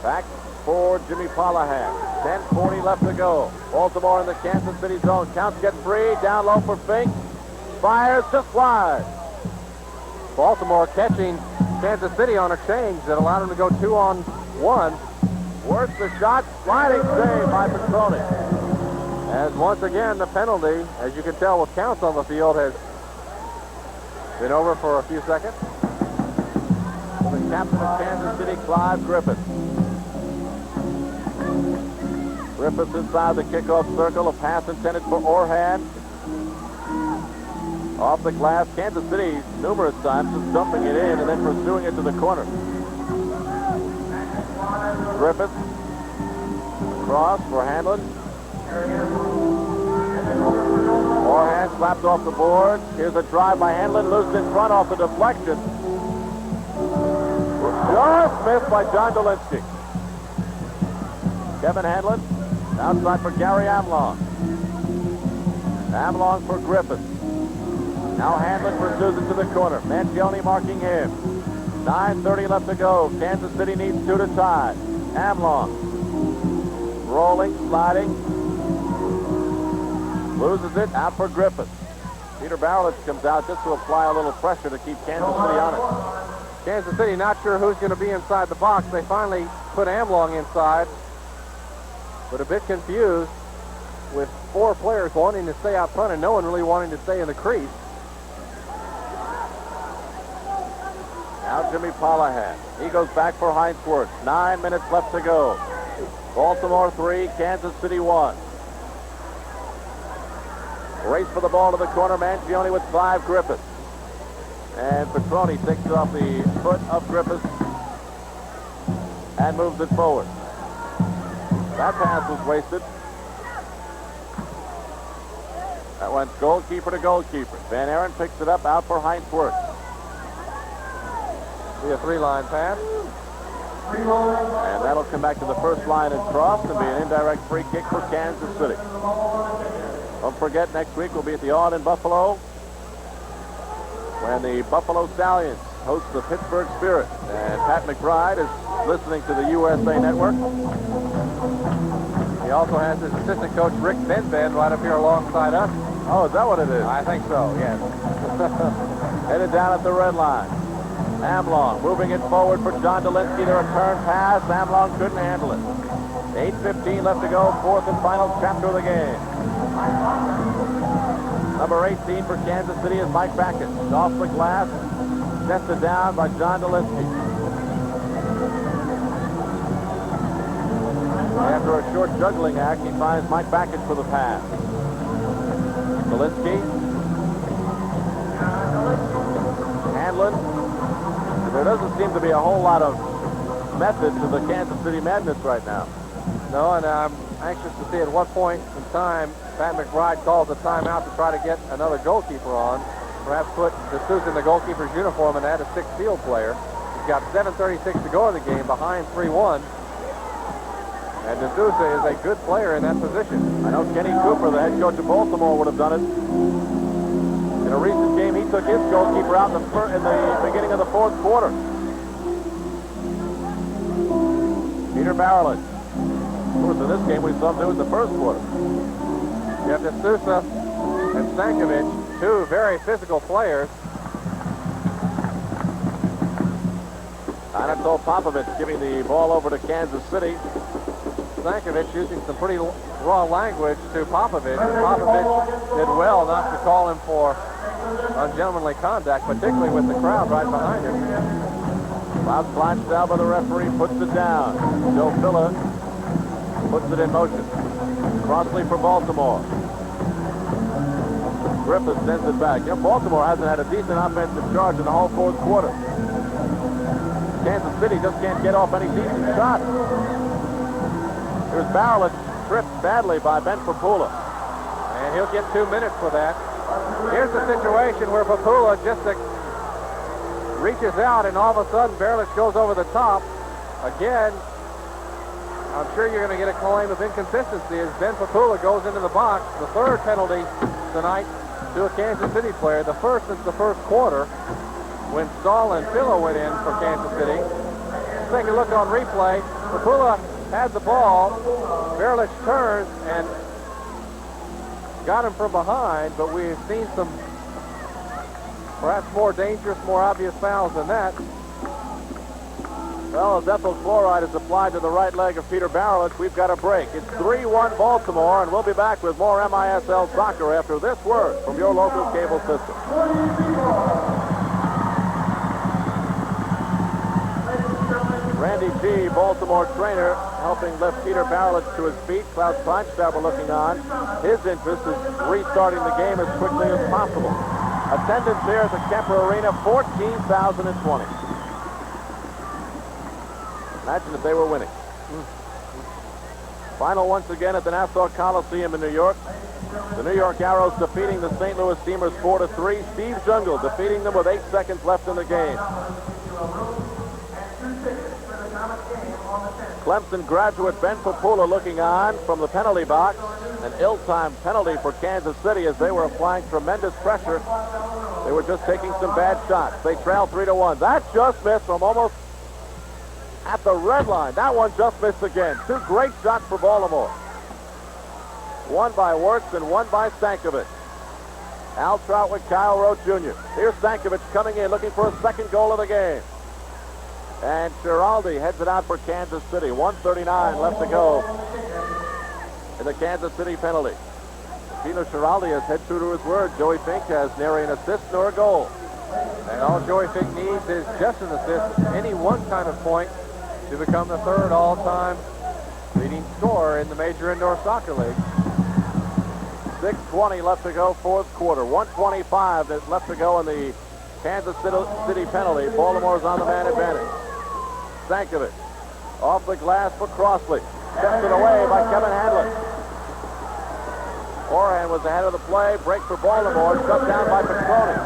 Back for Jimmy Polahan. 10:40 left to go. Baltimore in the Kansas City zone. Counts gets free. Down low for Fink. Fires just wide. Baltimore catching Kansas City on a change that allowed him to go 2-on-1. Works the shot. Sliding save by Petroni. As once again, the penalty, as you can tell with Counts on the field, has been over for a few seconds. The captain of Kansas City, Clive Griffith. Griffiths inside the kickoff circle. A pass intended for Orhan. Off the glass. Kansas City numerous times just dumping it in and then pursuing it to the corner. Griffiths. Cross for Hanlon. Orhan slapped off the board. Here's a drive by Hanlon. Loose in front off the deflection. Just missed by John Dolinsky. Kevin Hanlon. Outside for Gary Amlong. Amlong for Griffith. Now Hanlon pursues it to the corner. Mangione marking him. 9:30 left to go. Kansas City needs 2 to tie. Amlong. Rolling, sliding. Loses it. Out for Griffith. Peter Barrowitz comes out just to apply a little pressure to keep Kansas City on it. Kansas City not sure who's going to be inside the box. They finally put Amlong inside, but a bit confused with 4 players wanting to stay out front and no one really wanting to stay in the crease. Now Jimmy Polahan. He goes back for Heinzworth. 9 minutes left to go. Baltimore 3, Kansas City 1. Race for the ball to the corner. Mangione with Clive Griffith. And Petroni takes it off the foot of Griffith and moves it forward. That pass was wasted. That went goalkeeper to goalkeeper. Van Aaron picks it up out for Heinzworth. Be a 3-line pass. And that'll come back to the first line and cross and be an indirect free kick for Kansas City. Don't forget, next week we'll be at the Aud in Buffalo when the Buffalo Stallions host the Pittsburgh Spirit. And Pat McBride is listening to the USA Network. He also has his assistant coach, Rick Benben, right up here alongside us. Oh, is that what it is? I think so, yes. Headed down at the red line. Amlong moving it forward for John Dolinsky. The return pass. Amlong couldn't handle it. 8:15 left to go. 4th and final chapter of the game. Number 18 for Kansas City is Mike Backett. Off the glass. Tested down by John Dolinsky. After a short juggling act, he finds Mike Backett for the pass. Dolinsky. Hanlon. There doesn't seem to be a whole lot of method to the Kansas City madness right now. No, and I'm anxious to see at what point in time Pat McBride calls a timeout to try to get another goalkeeper on. Perhaps put D'Souza in the goalkeeper's uniform and add a 6th field player. He's got 7:36 to go in the game, behind 3-1. And D'Souza is a good player in that position. I know Kenny Cooper, the head coach of Baltimore, would have done it. In a recent game, he took his goalkeeper out in the beginning of the 4th quarter. Peter Barrowitz. Of course, in this game, we saw him do it in the 1st quarter. You have D'Souza and Stankovic, two very physical players. Anatol Popovich giving the ball over to Kansas City. Stankovic using some pretty raw language to Popovich. Popovich did well not to call him for ungentlemanly conduct, particularly with the crowd right behind him. Loud flash down by the referee, puts it down. Joe Filla puts it in motion. Crossley for Baltimore. Griffith sends it back. You know, Baltimore hasn't had a decent offensive charge in the whole fourth quarter. Kansas City just can't get off any decent shots. Here's Barrett tripped badly by Ben Papula. And he'll get 2 minutes for that. Here's the situation where Papula just reaches out, and all of a sudden Barrett goes over the top. Again, I'm sure you're going to get a claim of inconsistency as Ben Papula goes into the box. The third penalty tonight to a Kansas City player, the first since the first quarter when Stahl and Philo went in for Kansas City. Let's take a look on replay. Papula had the ball. Barrett turns and got him from behind, but we've seen some perhaps more dangerous, more obvious fouls than that. Well, as ethyl chloride is applied to the right leg of Peter Barrett, we've got a break. It's 3-1 Baltimore, and we'll be back with more MISL soccer after this word from your local cable system. Randy G., Baltimore trainer, helping lift Peter Barrett to his feet. Klaus Kleinstauber looking on. His interest is restarting the game as quickly as possible. Attendance here at the Kemper Arena, 14,020. Imagine if they were winning. Final once again at the Nassau Coliseum in New York. The New York Arrows defeating the St. Louis Steamers 4-3. Steve Jungle defeating them with 8 seconds left in the game. Clemson graduate Ben Papula looking on from the penalty box. An ill-timed penalty for Kansas City as they were applying tremendous pressure. They were just taking some bad shots. They trail 3-1. That just missed from almost at the red line. That one just missed again. Two great shots for Baltimore. One by Wirtz and one by Stankovic. Al Troutwick, Kyle Rowe Jr. Here's Stankovic coming in looking for a second goal of the game. And Schiraldi heads it out for Kansas City. 1:39 left to go in the Kansas City penalty. Pino Schiraldi has head true to his word. Joey Fink has nary an assist nor a goal. And all Joey Fink needs is just an assist, any one kind of point, to become the third all-time leading scorer in the Major Indoor Soccer League. 6:20 left to go, fourth quarter. 1:25 left to go in the Kansas City penalty. Baltimore's on the man advantage. Stankovic off the glass for Crossley. Steps it away by Kevin Hanlon. Orhan was ahead of the play. Break for Baltimore. Shut down by Petroni.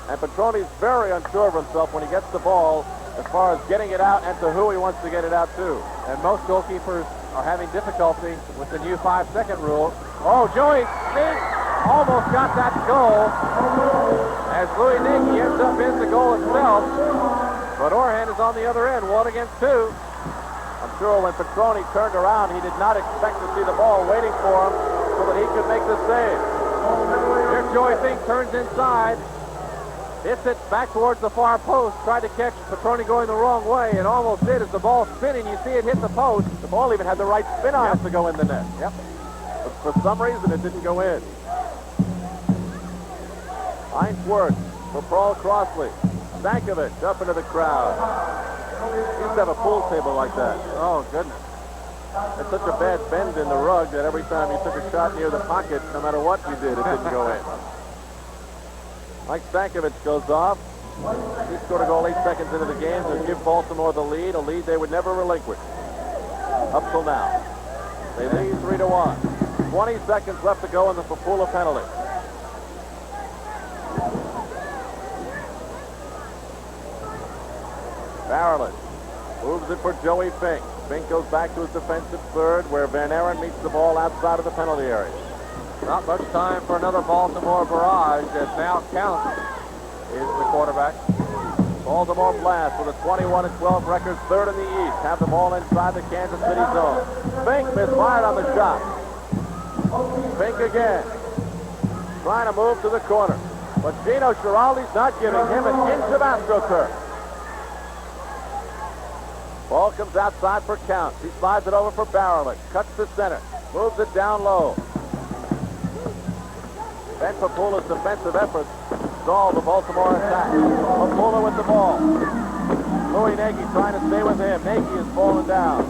And Petroni's very unsure of himself when he gets the ball as far as getting it out and to who he wants to get it out to. And most goalkeepers are having difficulty with the new 5-second rule. Oh, Joey Fink almost got that goal as Louis Nicky ends up in the goal itself. But Orhan is on the other end, 1 against 2. I'm sure when Petroni turned around, he did not expect to see the ball waiting for him so that he could make the save. Here Joey Fink turns inside, hits it back towards the far post, tried to catch Petroni going the wrong way, and almost did as the ball spinning. You see it hit the post. The ball even had the right spin on it to go in the net. Yep. But for some reason, it didn't go in. Ainsworth for Paul Crossley. Stankovic up into the crowd. He used to have a pool table like that. Oh, goodness. It's such a bad bend in the rug that every time you took a shot near the pocket, no matter what you did, it didn't go in. Mike Stankovic goes off. He scored a goal 8 seconds into the game to give Baltimore the lead, a lead they would never relinquish up till now. They lead 3-1. 20 seconds left to go in the Papula penalty. Barrett moves it for Joey Fink. Fink goes back to his defensive third where Van Aaron meets the ball outside of the penalty area. Not much time for another Baltimore barrage as now Count is the quarterback. Baltimore Blast with a 21-12 record, third in the East. Have the ball inside the Kansas City zone. Fink misfired on the shot. Fink again. Trying to move to the corner. But Gino Giraldi's not giving him an inch of AstroTurf. Ball comes outside for count. He slides it over for Barrowland. Cuts to center. Moves it down low. Ben Papula's defensive efforts stall the Baltimore attack. Papula with the ball. Louis Nagy trying to stay with him. Nagy is falling down.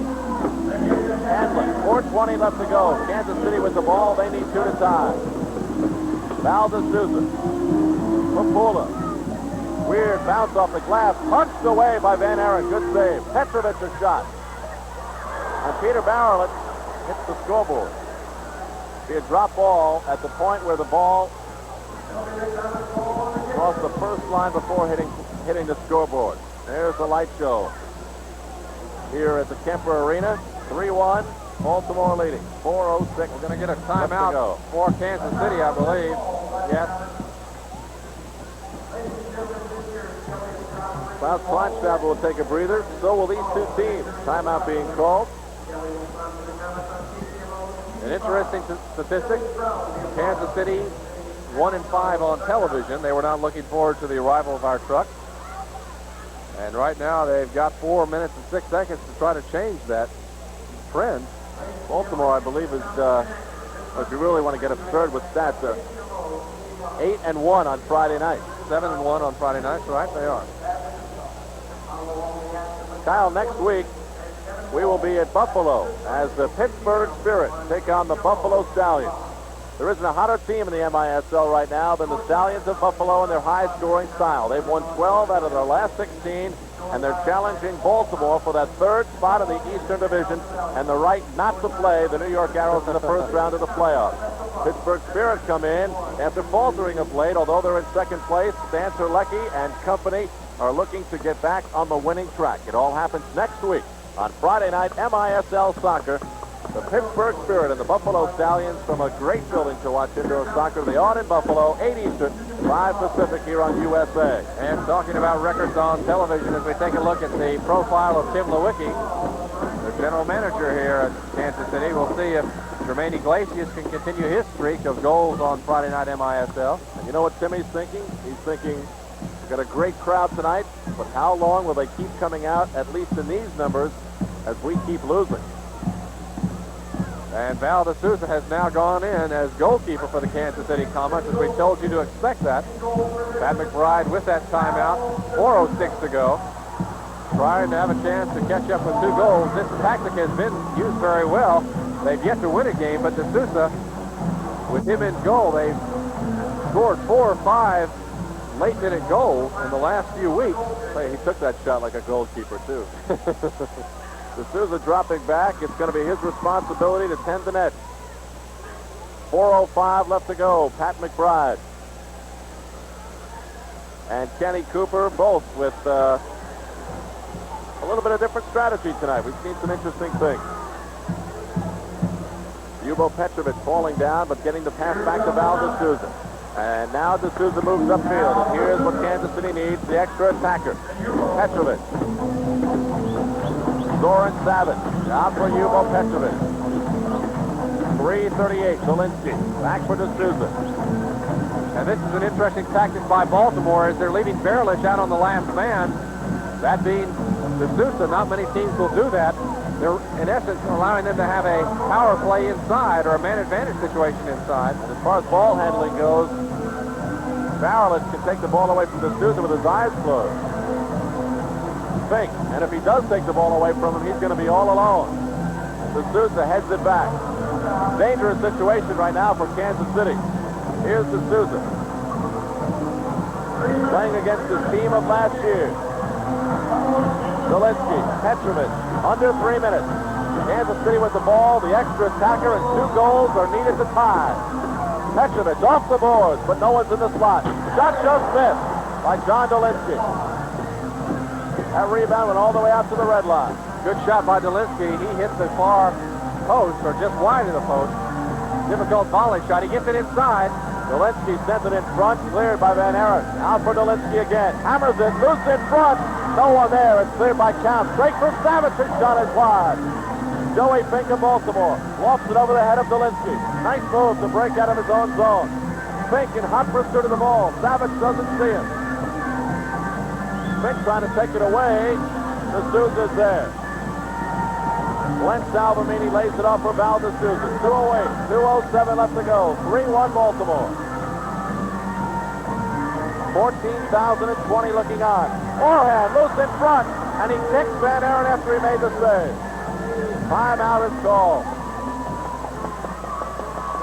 Handling. 4:20 left to go. Kansas City with the ball. They need 2 to tie. Val D'Souza. Papula. Weird bounce off the glass. Punched away by Van Aaron. Good save. Petrovic a shot. And Peter Barrowland hits the scoreboard. Be a drop ball at the point where the ball crossed the first line before hitting the scoreboard. There's the light show here at the Kemper Arena. 3-1, Baltimore leading. 4:06. We're going to get a timeout for Kansas City, I believe. Yes. Klaus Kleinstadt will take a breather. So will these two teams. Timeout being called. An interesting statistic. Kansas City 1-5 on television. They were not looking forward to the arrival of our truck. And right now they've got 4 minutes and 6 seconds to try to change that trend. Baltimore, I believe, is, if you really want to get absurd with stats, 8-1 on Friday night. 7-1 on Friday nights, right? They are. Kyle, next week we will be at Buffalo as the Pittsburgh Spirit take on the Buffalo Stallions. There isn't a hotter team in the MISL right now than the Stallions of Buffalo and their high-scoring style. They've won 12 out of their last 16, and they're challenging Baltimore for that third spot in the Eastern Division and the right not to play the New York Arrows in the first round of the playoffs. Pittsburgh Spirit come in after faltering of late, although they're in second place. Stan Terlecki and company are looking to get back on the winning track. It all happens next week on Friday night MISL Soccer. The Pittsburgh Spirit and the Buffalo Stallions from a great building to watch indoor soccer. The On in Buffalo, 8 Eastern, 5 Pacific here on USA. And talking about records on television, as we take a look at the profile of Tim Lewicki, the general manager here at Kansas City. We'll see if Jermaine Iglesias can continue his streak of goals on Friday night MISL. And you know what Timmy's thinking? He's thinking, we've got a great crowd tonight, but how long will they keep coming out, at least in these numbers, as we keep losing? And Val D'Souza has now gone in as goalkeeper for the Kansas City Comets, as we told you to expect that. Pat McBride with that timeout, 4:06 to go. Trying to have a chance to catch up with 2 goals. This tactic has been used very well. They've yet to win a game, but D'Souza, with him in goal, they've scored 4 or 5 late-minute goals in the last few weeks. Hey, he took that shot like a goalkeeper, too. D'Souza dropping back. It's going to be his responsibility to tend the net. 4:05 left to go. Pat McBride and Kenny Cooper both with a little bit of different strategy tonight. We've seen some interesting things. Ljubo Petrovic falling down, but getting the pass back to Val D'Souza. And now D'Souza moves upfield. And here's what Kansas City needs, the extra attacker. Petrovic. Zoran Savic. Out for Ljubo Petrovic. 3:38. Zielinski. Back for D'Souza. And this is an interesting tactic by Baltimore as they're leaving Berlich out on the last man. That being D'Souza, not many teams will do that. They're, in essence, allowing them to have a power play inside or a man advantage situation inside. And as far as ball handling goes, Barrowland can take the ball away from D'Souza with his eyes closed. Fink, and if he does take the ball away from him, he's going to be all alone. D'Souza heads it back. Dangerous situation right now for Kansas City. Here's D'Souza. Playing against his team of last year. Zielinski, Petrovic, under 3 minutes. Kansas City with the ball, the extra attacker, and 2 goals are needed to tie. Petrovic off the boards, but no one's in the slot. Shot just missed by John Zielinski. That rebound went all the way out to the red line. Good shot by Zielinski. He hit the far post, or just wide of the post. Difficult volley shot. He gets it inside. Zielinski sends it in front, cleared by Van Aaron. Out for Zielinski again. Hammers it, loose in front. No one there. It's cleared by Count. Straight for Savic. His shot is wide. Joey Fink of Baltimore lofts it over the head of Delinsky. Nice move to break out of his own zone. Fink in hot pursuit of the ball. Savage doesn't see him. Fink trying to take it away. D'Souza's there. Glenn Salvamini lays it off for Val D'Souza. 2:08, 2:07 left to go. 3-1 Baltimore. 14,020 looking on. Orhan loose in front, and he kicks Van Aaron after he made the save. Timeout is called.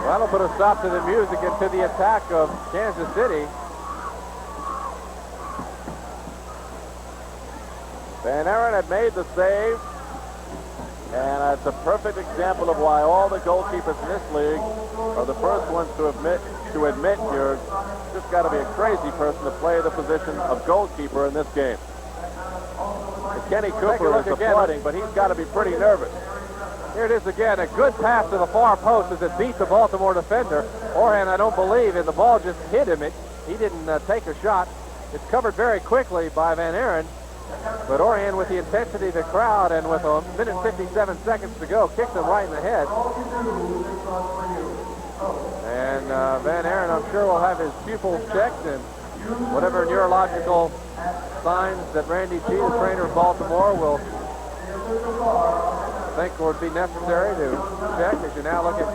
Well, that'll put a stop to the music and to the attack of Kansas City. Van Aaron had made the save, and it's a perfect example of why all the goalkeepers in this league are the first ones to admit you're just got to be a crazy person to play the position of goalkeeper in this game. And Kenny Cooper is applauding, but he's got to be pretty nervous. Here it is again, a good pass to the far post as it beat the Baltimore defender. Orhan, I don't believe, and the ball just hit him. He didn't take a shot. It's covered very quickly by Van Aaron. But Orhan, with the intensity of the crowd and with 1 minute and 57 seconds to go, kicked him right in the head. And Van Aaron, I'm sure, will have his pupils checked and whatever neurological signs that Randy G, the trainer of Baltimore, will think would be necessary to check. As you now look at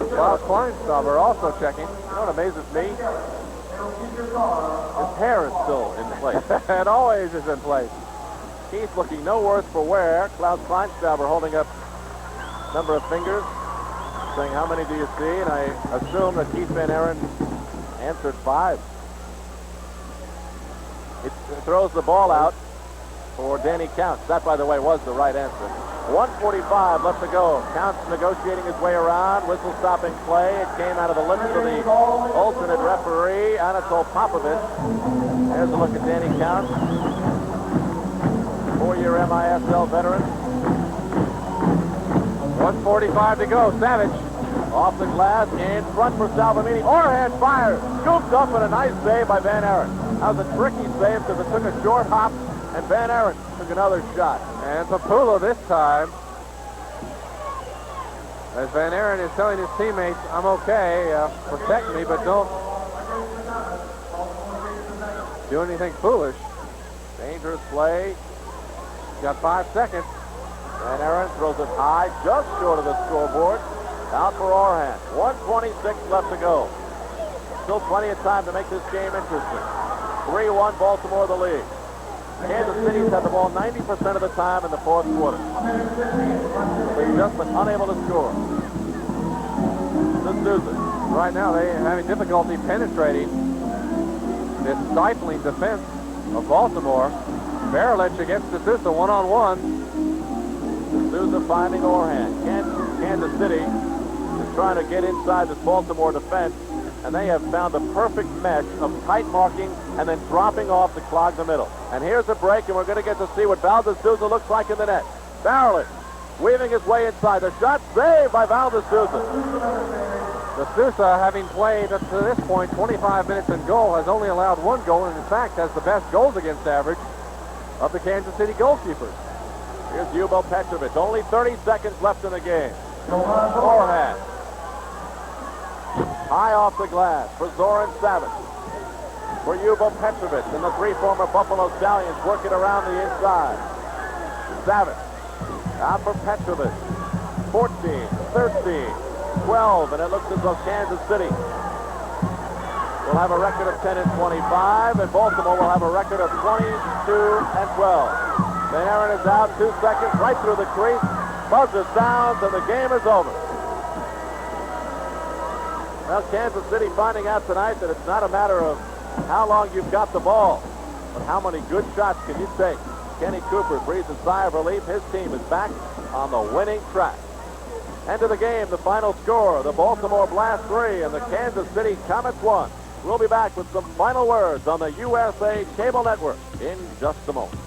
Klaus Kleinstauber also checking. You know what amazes me? His hair is still in place. It always is in place. He's looking no worse for wear. Klaus Kleinstauber holding up a number of fingers, saying, how many do you see? And I assume that Keith Van Aaron answered 5. It throws the ball out for Danny Counts. That, by the way, was the right answer. 1:45 left to go. Counts negotiating his way around. Whistle stopping play. It came out of the lips of the alternate referee, Anatol Popovich. There's a look at Danny Counts. 4-year MISL veteran. 1:45 to go. Savage off the glass in front for Salvamini. Orhan fires. Scooped up and a nice save by Van Aaron. That was a tricky save because it took a short hop, and Van Aaron took another shot. And Papula this time, as Van Aaron is telling his teammates, I'm okay, protect me, but don't do anything foolish. Dangerous play. Got 5 seconds. Van Aaron throws it high, just short of the scoreboard. Out for Orhan. 1:26 left to go. Still plenty of time to make this game interesting. 3-1 Baltimore the lead. Kansas City's had the ball 90% of the time in the fourth quarter. They've just been unable to score. D'Souza. Right now they're having difficulty penetrating this stifling defense of Baltimore. Barelich against D'Souza one-on-one. D'Souza finding Orhan. Kansas City is trying to get inside this Baltimore defense, and they have found the perfect mesh of tight marking and then dropping off to clog the middle. And here's a break, and we're going to get to see what Val D'Souza looks like in the net. Barelich weaving his way inside. The shot saved by Val D'Souza. D'Souza, having played up to this point 25 minutes in goal, has only allowed 1 goal, and in fact has the best goals against average of the Kansas City goalkeepers. Here's Ljubo Petrovic. Only 30 seconds left in the game. Orhan. High off the glass for Zoran Savic. For Ljubo Petrovic and the 3 former Buffalo Stallions working around the inside. Savic. Out for Petrovic. 14, 13, 12, and it looks as though Kansas City will have a record of 10 and 25, and Baltimore will have a record of 22 and 12. Van Aaron is out, 2 seconds, right through the crease. Buzzer sounds, and the game is over. Well, Kansas City finding out tonight that it's not a matter of how long you've got the ball, but how many good shots can you take. Kenny Cooper breathes a sigh of relief. His team is back on the winning track. End of the game, the final score, the Baltimore Blast 3 and the Kansas City Comets 1. We'll be back with some final words on the USA Cable Network in just a moment.